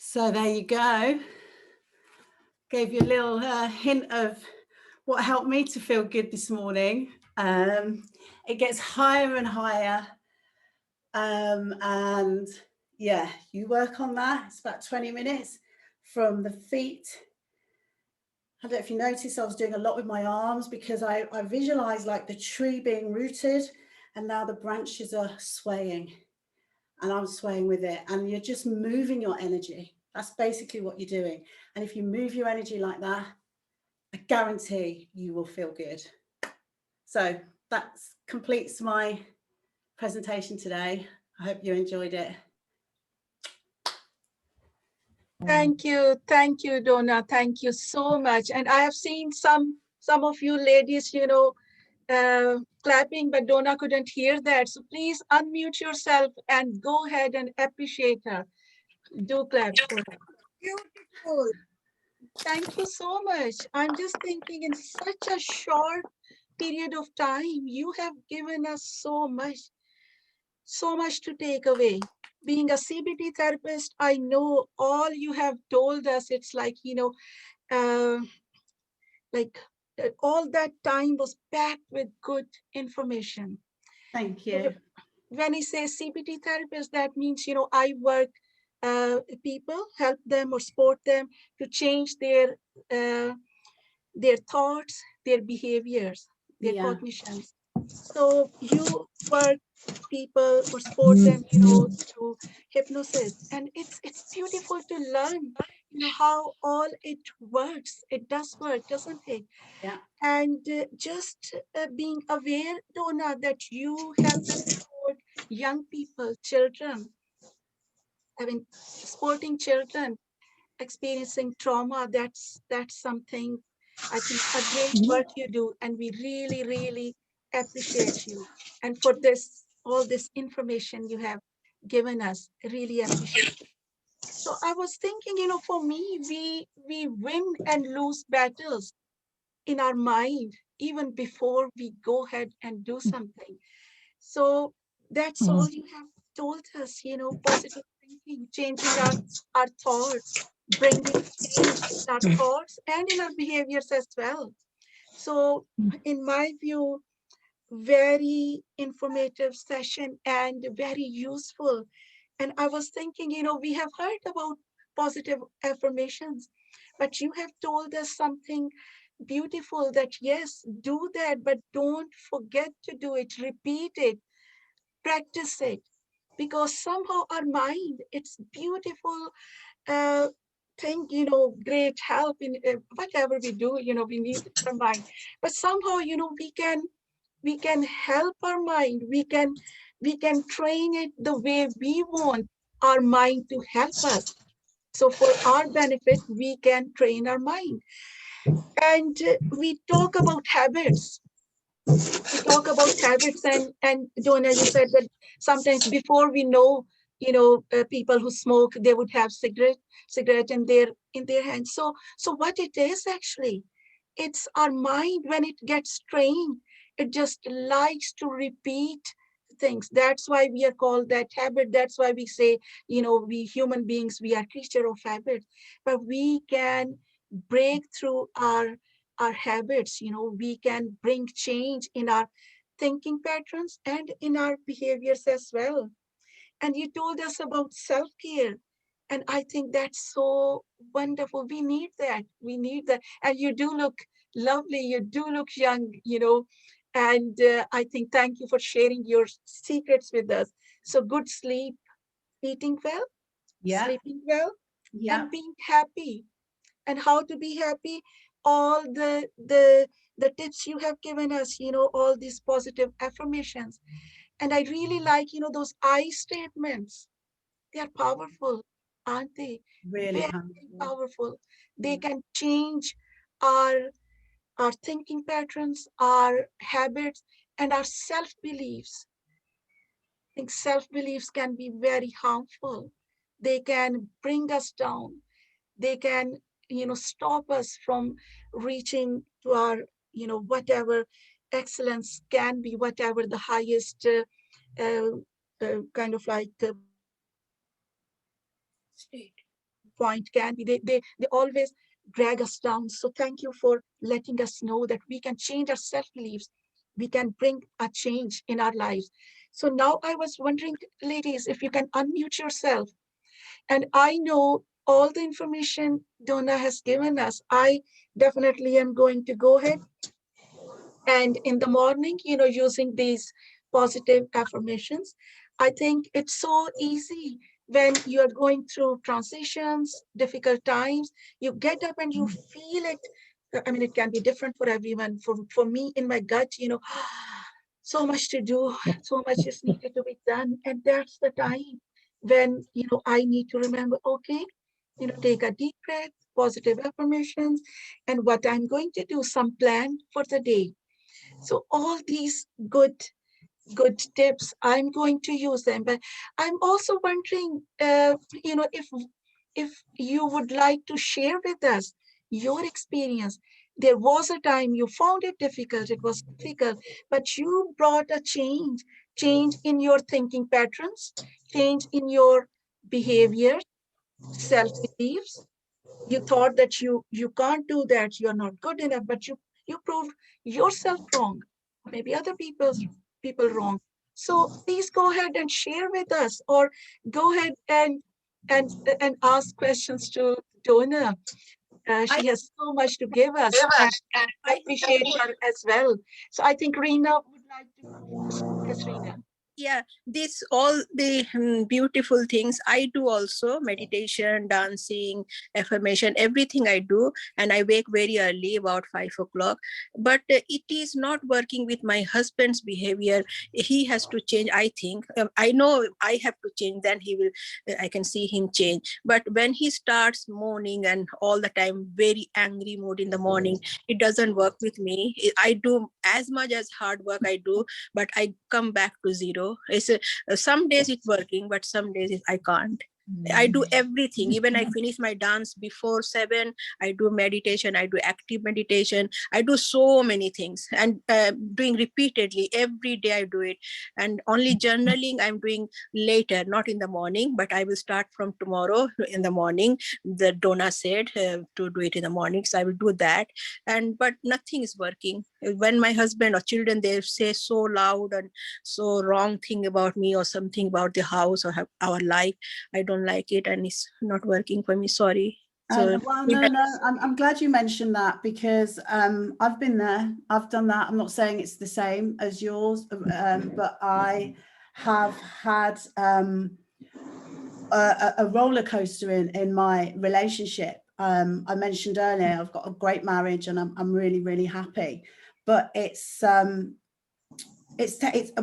So there you go. Gave you a little hint of what helped me to feel good this morning. It gets higher and higher. And yeah, you work on that. It's about 20 minutes from the feet. I don't know if you noticed, I was doing a lot with my arms because I visualized like the tree being rooted and now the branches are swaying and I'm swaying with it. And you're just moving your energy. That's basically what you're doing. And if you move your energy like that, I guarantee you will feel good. So that completes my presentation today. I hope you enjoyed it. Thank you, Donna. Thank you so much. And I have seen some of you ladies, clapping, but Donna couldn't hear that. So please unmute yourself and go ahead and appreciate her. Do clap for her. Beautiful. Thank you so much. I'm just thinking in such a short period of time, you have given us so much to take away. Being a CBT therapist, I know all you have told us, it's like, uh, like all that time was packed with good information. Thank you. When I say CBT therapist, that means, I work people, help them or support them to change their thoughts, their behaviors, their cognitions. So you work people or support them, through hypnosis. And it's beautiful to learn, how all it works. It does work, doesn't it? Yeah. And just being aware, Donna, that you help and support young people, children, I mean, supporting children experiencing trauma, that's something, I think, a great work you do, and we really, really appreciate you. And for this, all this information you have given us, really appreciate it. So I was thinking, for me, we win and lose battles in our mind even before we go ahead and do something. So that's all you have told us, positive thinking, changing our thoughts, bringing change in our thoughts and in our behaviors as well. So in my view, very informative session and very useful. And I was thinking, we have heard about positive affirmations, but you have told us something beautiful, that yes, do that, but don't forget to do it, repeat it, practice it, because somehow our mind, it's beautiful thing, great help in whatever we do, we need our mind. But somehow, we can help our mind, we can train it the way we want our mind to help us. So for our benefit, we can train our mind. And we talk about habits. We talk about habits, and Donna, you said that sometimes before we know, people who smoke, they would have cigarette in their hands. So what it is actually, it's our mind. When it gets trained, it just likes to repeat things. That's why we are called that habit. That's why we say, we human beings, we are creature of habit. But we can break through our habits. We can bring change in our thinking patterns and in our behaviors as well. And you told us about self-care, and I think that's so wonderful. We need that. We need that. And you do look lovely. You do look young, and I think, thank you for sharing your secrets with us. So good sleep, eating well, sleeping well, and being happy. And how to be happy, all the tips you have given us, all these positive affirmations. And I really like, those I statements. They are powerful, aren't they? Really Very powerful. They can change our thinking patterns, our habits, and our self-beliefs. I think self-beliefs can be very harmful. They can bring us down. They can, stop us from reaching to our, whatever excellence can be, whatever the highest kind of like state. point can be. They always drag us down. So thank you for letting us know that we can change our self-beliefs. We can bring a change in our lives. So now I was wondering, ladies, if you can unmute yourself. And I know all the information Donna has given us. I definitely am going to go ahead and in the morning, using these positive affirmations. I think it's so easy when you're going through transitions, difficult times, you get up and you feel it. I mean, it can be different for everyone. For me, in my gut, so much to do, so much is needed to be done. And that's the time when, I need to remember, okay, take a deep breath, positive affirmations, and what I'm going to do, some plan for the day. So all these good tips, I'm going to use them. But I'm also wondering, if you would like to share with us your experience. There was a time you found it difficult, it was difficult, but you brought a change in your thinking patterns, change in your behavior, self-beliefs. You thought that you can't do that, you're not good enough, but you proved yourself wrong, maybe other people wrong. So please go ahead and share with us, or go ahead and and ask questions to Donna. She has so much to give us, and I appreciate her as well. So I think Reena would like to go first. Yes, Reena. Yeah, this all the beautiful things I do also: meditation, dancing, affirmation, everything I do. And I wake very early, about 5 o'clock. But it is not working with my husband's behavior. He has to change, I think. I know I have to change, then he will, I can see him change. But when he starts moaning and all the time very angry mood in the morning, it doesn't work with me. I do as much as hard work I do, but I come back to zero. It's some days it's working, but some days I can't. I do everything. Even I finish my dance before 7. I do meditation. I do active meditation. I do so many things, and doing repeatedly every day. I do it. And only journaling I'm doing later, not in the morning. But I will start from tomorrow in the morning. The Donna said to do it in the morning, so I will do that. But nothing is working. When my husband or children, they say so loud and so wrong thing about me, or something about the house or our life, I don't like it, and it's not working for me. Sorry. So well, no, I'm glad you mentioned that, because I've been there, I've done that. I'm not saying it's the same as yours, but I have had a roller coaster in my relationship. I mentioned earlier, I've got a great marriage and I'm really, really happy, but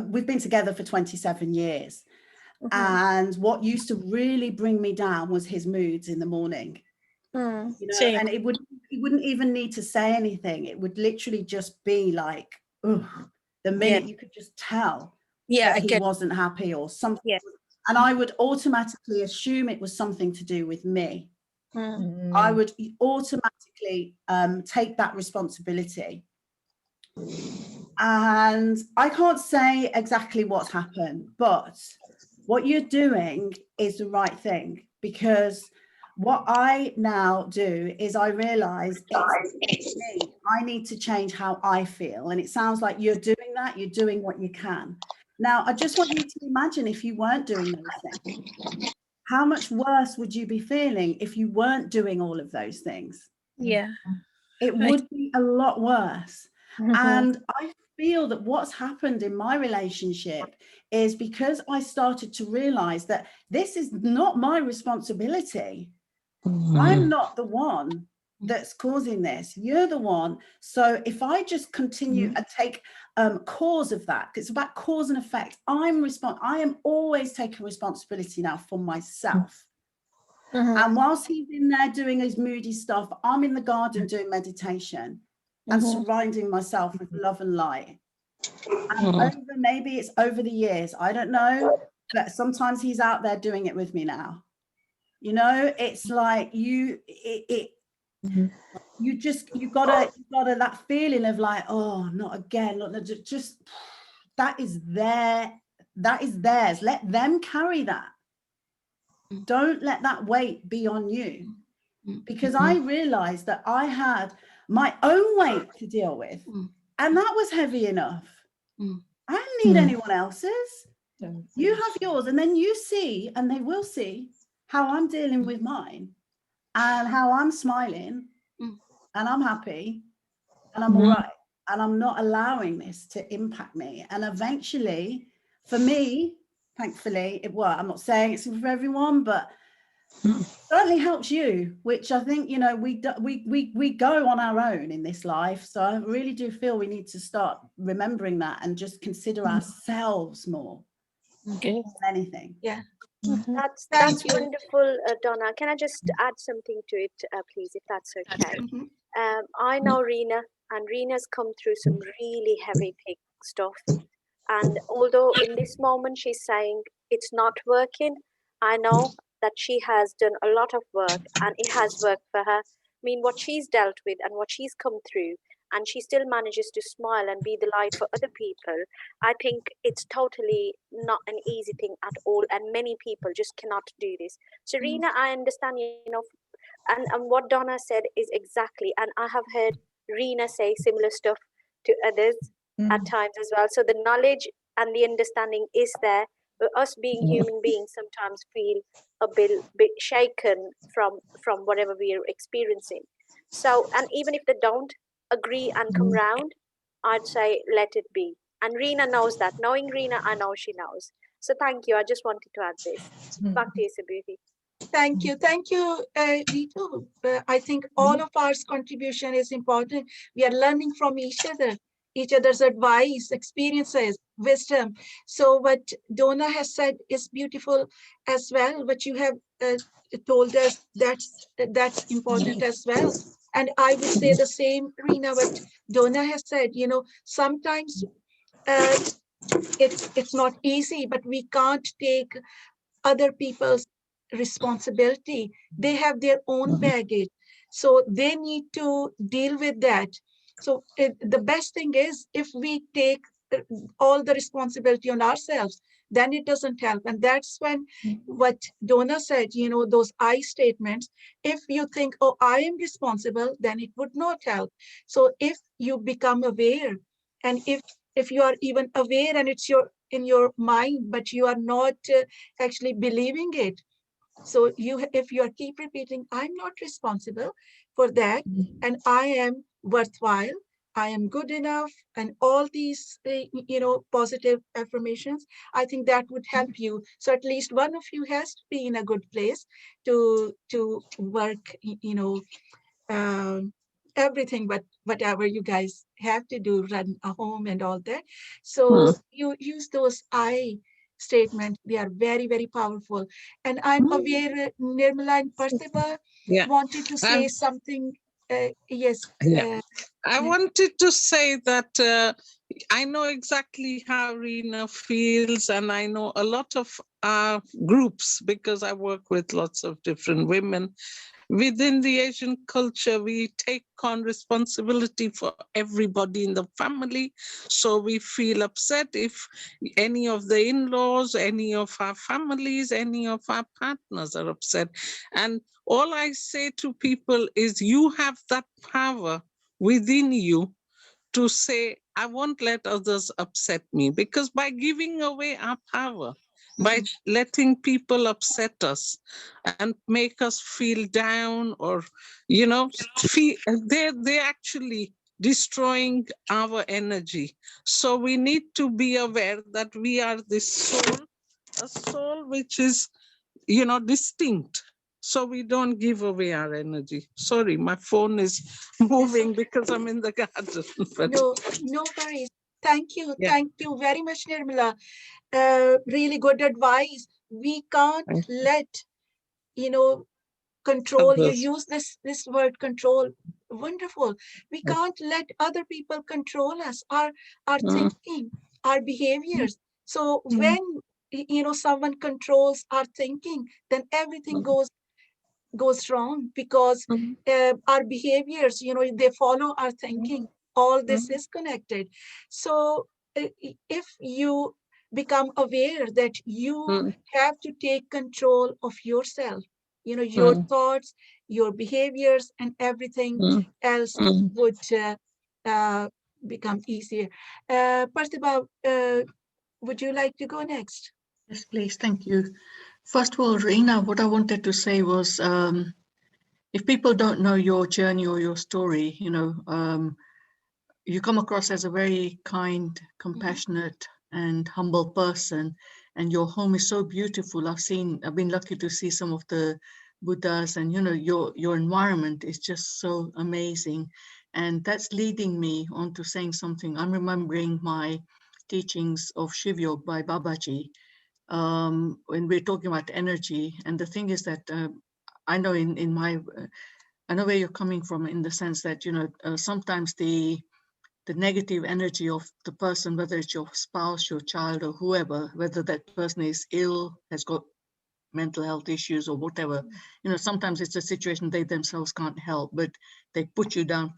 we've been together for 27 years. And what used to really bring me down was his moods in the morning. And it wouldn't even need to say anything. It would literally just be like, ugh, the minute you could just tell that he wasn't happy or something. And I would automatically assume it was something to do with me. I would automatically take that responsibility. And I can't say exactly what's happened, but what you're doing is the right thing, because what I now do is I realize it's me. I need to change how I feel. And it sounds like you're doing that. You're doing what you can. Now, I just want you to imagine if you weren't doing those things. How much worse would you be feeling if you weren't doing all of those things? Yeah. It would be a lot worse. And I feel that what's happened in my relationship is because I started to realize that this is not my responsibility. I'm not the one that's causing this. You're the one. So if I just continue and take cause of that, it's about cause and effect. I am always taking responsibility now for myself. And whilst he's in there doing his moody stuff, I'm in the garden doing meditation and surrounding myself with love and light. And maybe it's over the years, I don't know, but sometimes he's out there doing it with me now. It's like you gotta that feeling of like, oh, not again, just that is theirs. Let them carry that. Don't let that weight be on you. Because I realized that I had my own weight to deal with, and that was heavy enough. I don't need anyone else's. You have yours, and then you see, and they will see how I'm dealing with mine and how I'm smiling and I'm happy and I'm all right. And I'm not allowing this to impact me. And eventually, for me, thankfully, it worked. I'm not saying it's for everyone, but certainly helps you, which I think, you know, we go on our own in this life. So I really do feel we need to start remembering that and just consider ourselves more than anything. Yeah. That's you. wonderful, Donna. Can I just add something to it, please, if that's okay? I know Rena, and Rena's come through some really heavy, thick stuff. And although in this moment she's saying it's not working, I know that she has done a lot of work and it has worked for her. I mean, what she's dealt with and what she's come through, and she still manages to smile and be the light for other people. I think it's totally not an easy thing at all, and many people just cannot do this. So, Rena, I understand, you know, and what Donna said is exactly, and I have heard Rena say similar stuff to others at times as well. So the knowledge and the understanding is there, but us being human beings sometimes feel a bit shaken from whatever we are experiencing. So, and even if they don't agree and come round, I'd say let it be. And Rena knows that. Knowing Rena, I know she knows. So thank you. I just wanted to add this. Back to you, Subhuti. Thank you. Thank you, Ritu. I think all of our contribution is important. We are learning from each other's advice, experiences, wisdom. So what Donna has said is beautiful as well. What you have told us, that's important as well. And I would say the same, Rina, what Donna has said, you know, sometimes it's not easy, but we can't take other people's responsibility. They have their own baggage, so they need to deal with that. So the best thing is if we take all the responsibility on ourselves, then it doesn't help. And that's when what Donna said, you know, those I statements, if you think, oh, I am responsible, then it would not help. So if you become aware, and if you are even aware and it's in your mind, but you are not actually believing it. So if you are keep repeating, I'm not responsible for that, and I am worthwhile, I am good enough, and all these, you know, positive affirmations, I think that would help you. So at least one of you has to be in a good place to work, you know, everything, but whatever you guys have to do, run a home and all that. So you use those I statements. They are very, very powerful. And I'm aware Nirmala and Parthiba wanted to say something. Yes. I wanted to say that I know exactly how Rena feels, and I know a lot of groups because I work with lots of different women. Within the Asian culture, we take on responsibility for everybody in the family. So we feel upset if any of the in-laws, any of our families, any of our partners are upset. And all I say to people is you have that power within you to say, I won't let others upset me, because by giving away our power, by letting people upset us and make us feel down, or, you know, they're actually destroying our energy. So we need to be aware that we are this soul, a soul which is, you know, distinct. So we don't give away our energy. Sorry, my phone is moving because I'm in the garden. But No worries. Thank you. Thank you very much, Nirmala. Really good advice. We can't let, you know, control. You use this word control. Wonderful. We can't let other people control us, our thinking, our behaviors. So when, you know, someone controls our thinking, then everything goes wrong, because our behaviors, you know, they follow our thinking. All this is connected. So if you become aware that you mm, have to take control of yourself, your mm, thoughts, your behaviors, and everything mm, else mm. would uh, become easier. Pratibha, would you like to go next? Yes, please. Thank you. First of all, Reena, what I wanted to say was, if people don't know your journey or your story, you come across as a very kind, Mhm. compassionate, and humble person, and your home is so beautiful. I've been lucky to see some of the Buddhas, and your environment is just so amazing, and that's leading me on to saying something. I'm remembering my teachings of Shiv Yoga by Babaji, when we're talking about energy. And the thing is that I know in my I know where you're coming from, in the sense that sometimes the negative energy of the person, whether it's your spouse, your child, or whoever, whether that person is ill, has got mental health issues or whatever, sometimes it's a situation they themselves can't help, but they put you down,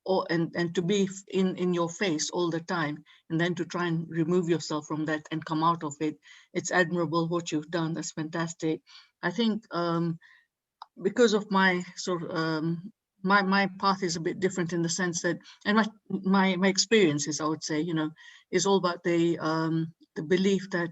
or and to be in your face all the time, and then to try and remove yourself from that and come out of it. It's admirable what you've done. That's fantastic. I think because of my sort of my path is a bit different, in the sense that, and my experiences, I would say, is all about the belief that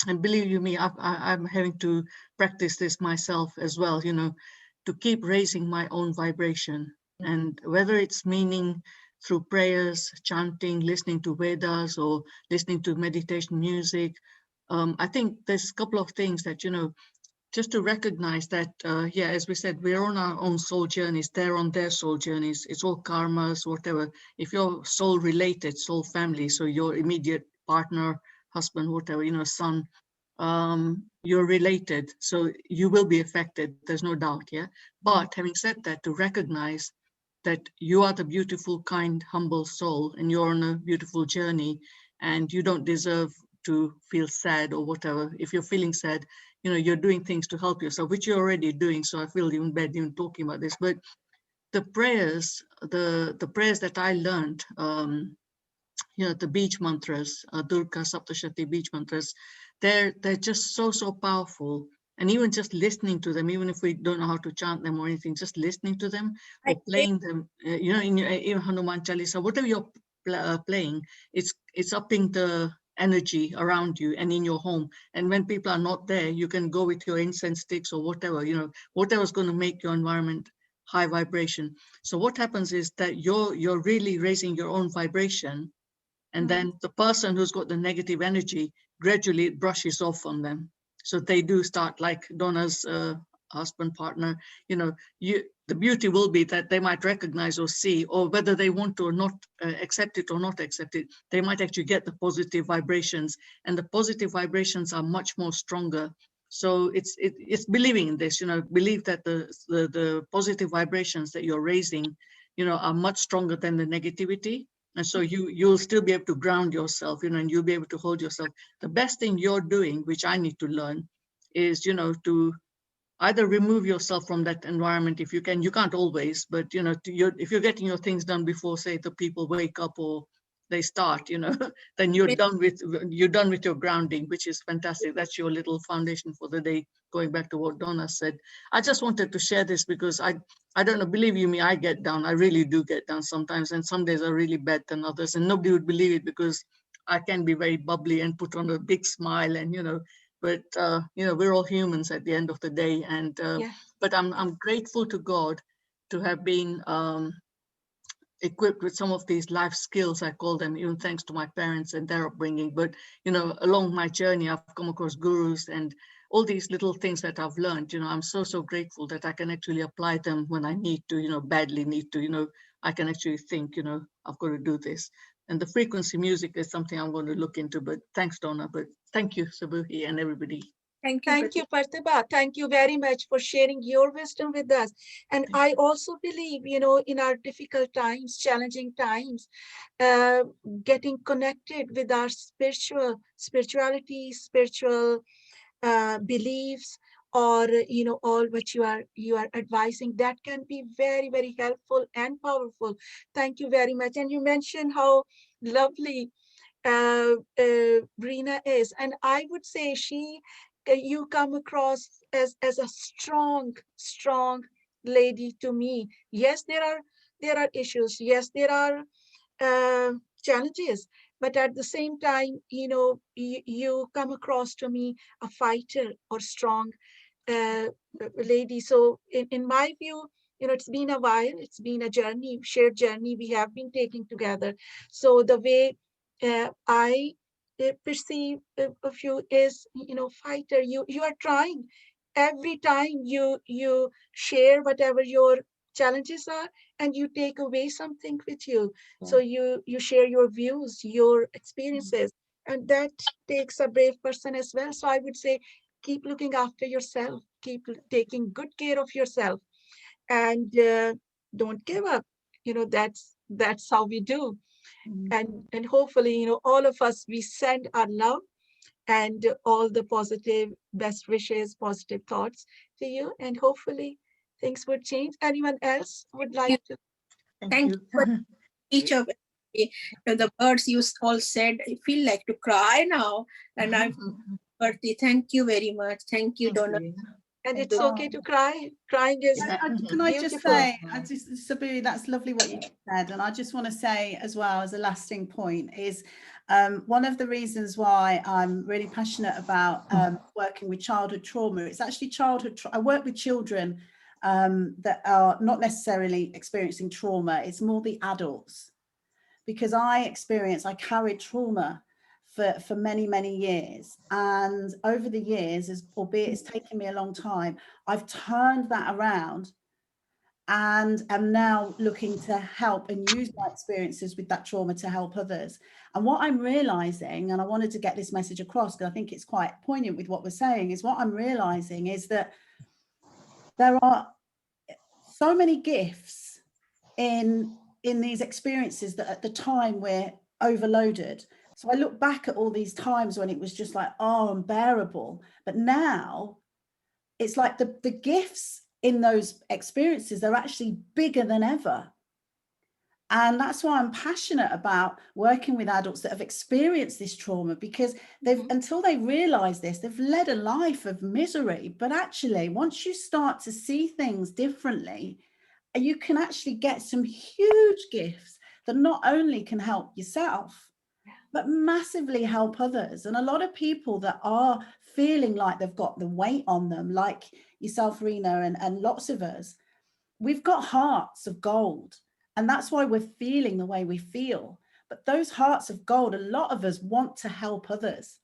and believe you me, I'm having to practice this myself as well, to keep raising my own vibration. And whether it's meaning through prayers, chanting, listening to Vedas, or listening to meditation music, I think there's a couple of things that, just to recognize that, yeah, as we said, we're on our own soul journeys, they're on their soul journeys. It's all karmas, whatever. If you're soul related, soul family, so your immediate partner, husband, whatever, son, you're related, so you will be affected. There's no doubt, yeah. But having said that, to recognize that you are the beautiful, kind, humble soul, and you're on a beautiful journey, and you don't deserve to feel sad or whatever. If you're feeling sad, you're doing things to help yourself, which you're already doing. So I feel even bad even talking about this. But the prayers, the prayers that I learned, the beach mantras, Durga Saptashati beach mantras, they're just so powerful. And even just listening to them, even if we don't know how to chant them or anything, just listening to them or playing them, in your even Hanuman Chalisa, whatever you're playing, it's upping the energy around you and in your home. And when people are not there, you can go with your incense sticks or whatever, whatever's going to make your environment high vibration. So what happens is that you're really raising your own vibration, and then the person who's got the negative energy gradually brushes off on them. So they do start, like Donna's husband, partner, the beauty will be that they might recognize or see, or whether they want to or not accept it or not accept it, they might actually get the positive vibrations, and the positive vibrations are much more stronger. So it's believing in this, believe that the positive vibrations that you're raising, are much stronger than the negativity. And so you'll still be able to ground yourself, and you'll be able to hold yourself. The best thing you're doing, which I need to learn, is, to either remove yourself from that environment if you can. You can't always, but if you're getting your things done before, say, the people wake up or they start, then you're done with your grounding, which is fantastic. That's your little foundation for the day. Going back to what Donna said, I just wanted to share this because I don't know, believe you me, I get down. I really do get down sometimes, and some days are really bad than others, and nobody would believe it because I can be very bubbly and put on a big smile, and but we're all humans at the end of the day. And Yeah. but I'm grateful to God to have been equipped with some of these life skills, I call them, even thanks to my parents and their upbringing. But along my journey, I've come across gurus and all these little things that I've learned. I'm so grateful that I can actually apply them when I need to, badly need to. I can actually think, I've got to do this. And the frequency music is something I'm going to look into. But thanks, Donna. But thank you, Sabuhi, and everybody. Thank you, Pratibha. Thank you very much for sharing your wisdom with us. And I also believe, in our difficult times, challenging times, getting connected with our spirituality, spiritual beliefs, or all what you are advising, that can be very, very helpful and powerful. Thank you very much. And you mentioned how lovely Rina is. And I would say you come across as a strong lady to me. Yes, there are issues. Yes, there are challenges. But at the same time, you come across to me a fighter or strong lady. So in my view, it's been a while. It's been a journey, shared journey we have been taking together. So the way I perceive of you is, fighter. You are trying. Every time you share whatever your challenges are, and you take away something with you. So you share your views, your experiences, and that takes a brave person as well. So I would say, keep looking after yourself, keep taking good care of yourself, and don't give up. That's how we do. And hopefully, all of us, we send our love and all the positive best wishes, positive thoughts to you, and hopefully things would change. Anyone else would like to? Thank you for each of the words you all said. I feel like to cry now, and Bharti, thank you very much. Thank you, Donna. And it's okay to cry. Crying is Can I just beautiful. say, Sabiri, that's lovely what you said. And I just want to say as well, as a lasting point, is one of the reasons why I'm really passionate about working with childhood trauma. It's actually I work with children that are not necessarily experiencing trauma. It's more the adults, because I carried trauma for many, many years. And over the years, albeit it's taken me a long time, I've turned that around and am now looking to help and use my experiences with that trauma to help others. And what I'm realizing, and I wanted to get this message across because I think it's quite poignant with what we're saying, is what I'm realizing is that there are so many gifts in these experiences that at the time we're overloaded. So I look back at all these times when it was just like, oh, unbearable. But now it's like the gifts in those experiences are actually bigger than ever. And that's why I'm passionate about working with adults that have experienced this trauma, because until they realize this, they've led a life of misery. But actually, once you start to see things differently, you can actually get some huge gifts that not only can help yourself, but massively help others. And a lot of people that are feeling like they've got the weight on them, like yourself, Rina, and lots of us, we've got hearts of gold. And that's why we're feeling the way we feel. But those hearts of gold, a lot of us want to help others.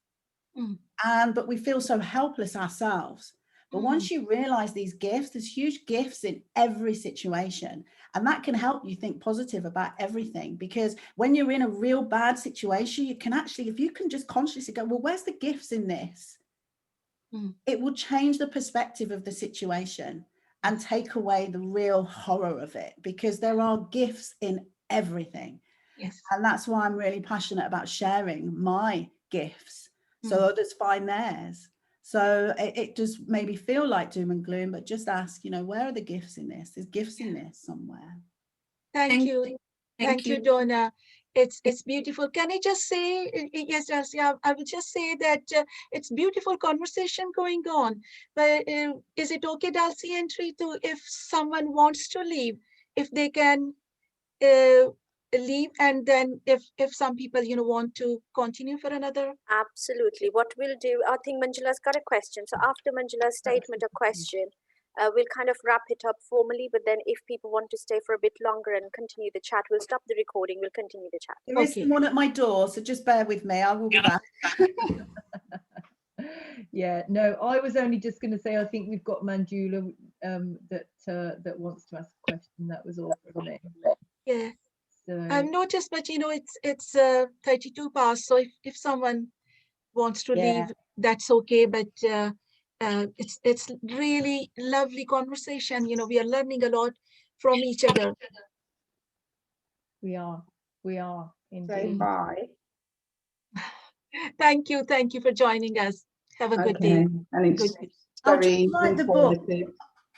But we feel so helpless ourselves. But once you realize these gifts, there's huge gifts in every situation. And that can help you think positive about everything. Because when you're in a real bad situation, you can actually, if you can just consciously go, well, where's the gifts in this? It will change the perspective of the situation and take away the real horror of it, because there are gifts in everything. Yes. And that's why I'm really passionate about sharing my gifts so others find theirs. So it does maybe feel like doom and gloom, but just ask, where are the gifts in this? There's gifts in this somewhere. Thank you. Thank you, Donna. It's beautiful. Can I just say, yes, Darcy, I would just say that it's beautiful conversation going on. But is it okay, Darcy and Ritu, if someone wants to leave, if they can leave, and then if some people, want to continue for another? Absolutely. What we'll do, I think Manjula's got a question. So after Manjula's statement or question, we'll kind of wrap it up formally, but then if people want to stay for a bit longer and continue the chat, we'll stop the recording, we'll continue the chat. There is someone at my door, so just bear with me, I will be back. Yeah, no, I was only just going to say, I think we've got Manjula that wants to ask a question. That was all from me. Yeah. So I've noticed, but it's 32 past, so if someone wants to leave, that's okay. But it's really lovely conversation. We are learning a lot from each other. we are indeed. Say bye. Thank you for joining us. Have a good day. And it's I'll very just write the book. informative.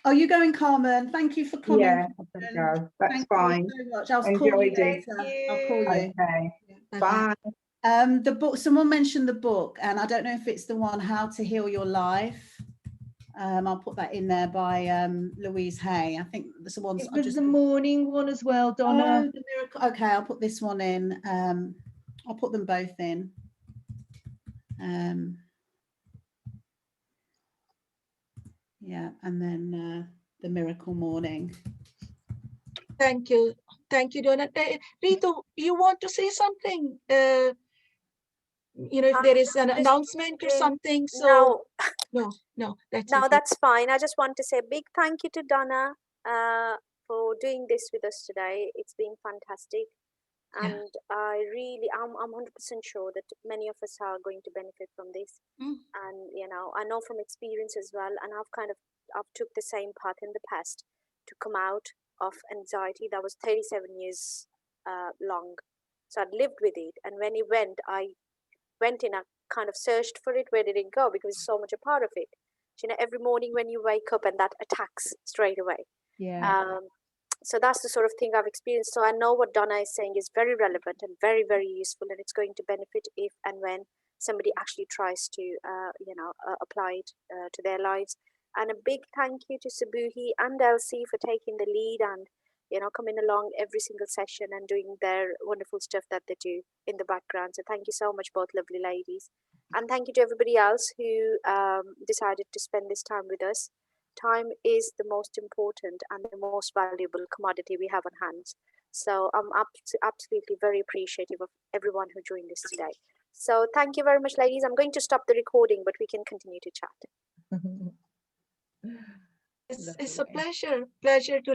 Are you going, Carmen? Thank you for coming. Yeah, I think so. That's Thank fine. you so much. I'll call you Enjoyed it. later. I'll call you. Okay. Bye-bye. Bye. The book, someone mentioned the book, and I don't know if it's the one, How to Heal Your Life. I'll put that in there by Louise Hay. I think that's the one. It was the morning one as well, Donna. Oh, the miracle. Okay, I'll put this one in. I'll put them both in. Yeah, and then the miracle morning. Thank you. Thank you, Donna. Ritu, you want to say something? You know, if there is an announcement or something. So no, that's no, okay. that's fine. I just want to say a big thank you to Donna for doing this with us today. It's been fantastic. And I'm 100% sure that many of us are going to benefit from this. And, you know, I know from experience as well, and I've took the same path in the past to come out of anxiety that was 37 years long. So I'd lived with it. And when it went, I went in, I kind of searched for it. Where did it go? Because it's so much a part of it. You know, every morning when you wake up and that attacks straight away. Yeah. So that's the sort of thing I've experienced. So I know what Donna is saying is very relevant and very, very useful, and it's going to benefit if and when somebody actually tries to, apply it to their lives. And a big thank you to Sabuhi and Elsie for taking the lead and, you know, coming along every single session and doing their wonderful stuff that they do in the background. So thank you so much, both lovely ladies. And thank you to everybody else who decided to spend this time with us. Time is the most important and the most valuable commodity we have on hands. So I'm absolutely very appreciative of everyone who joined us today. So thank you very much, ladies. I'm going to stop the recording, but we can continue to chat. It's a pleasure to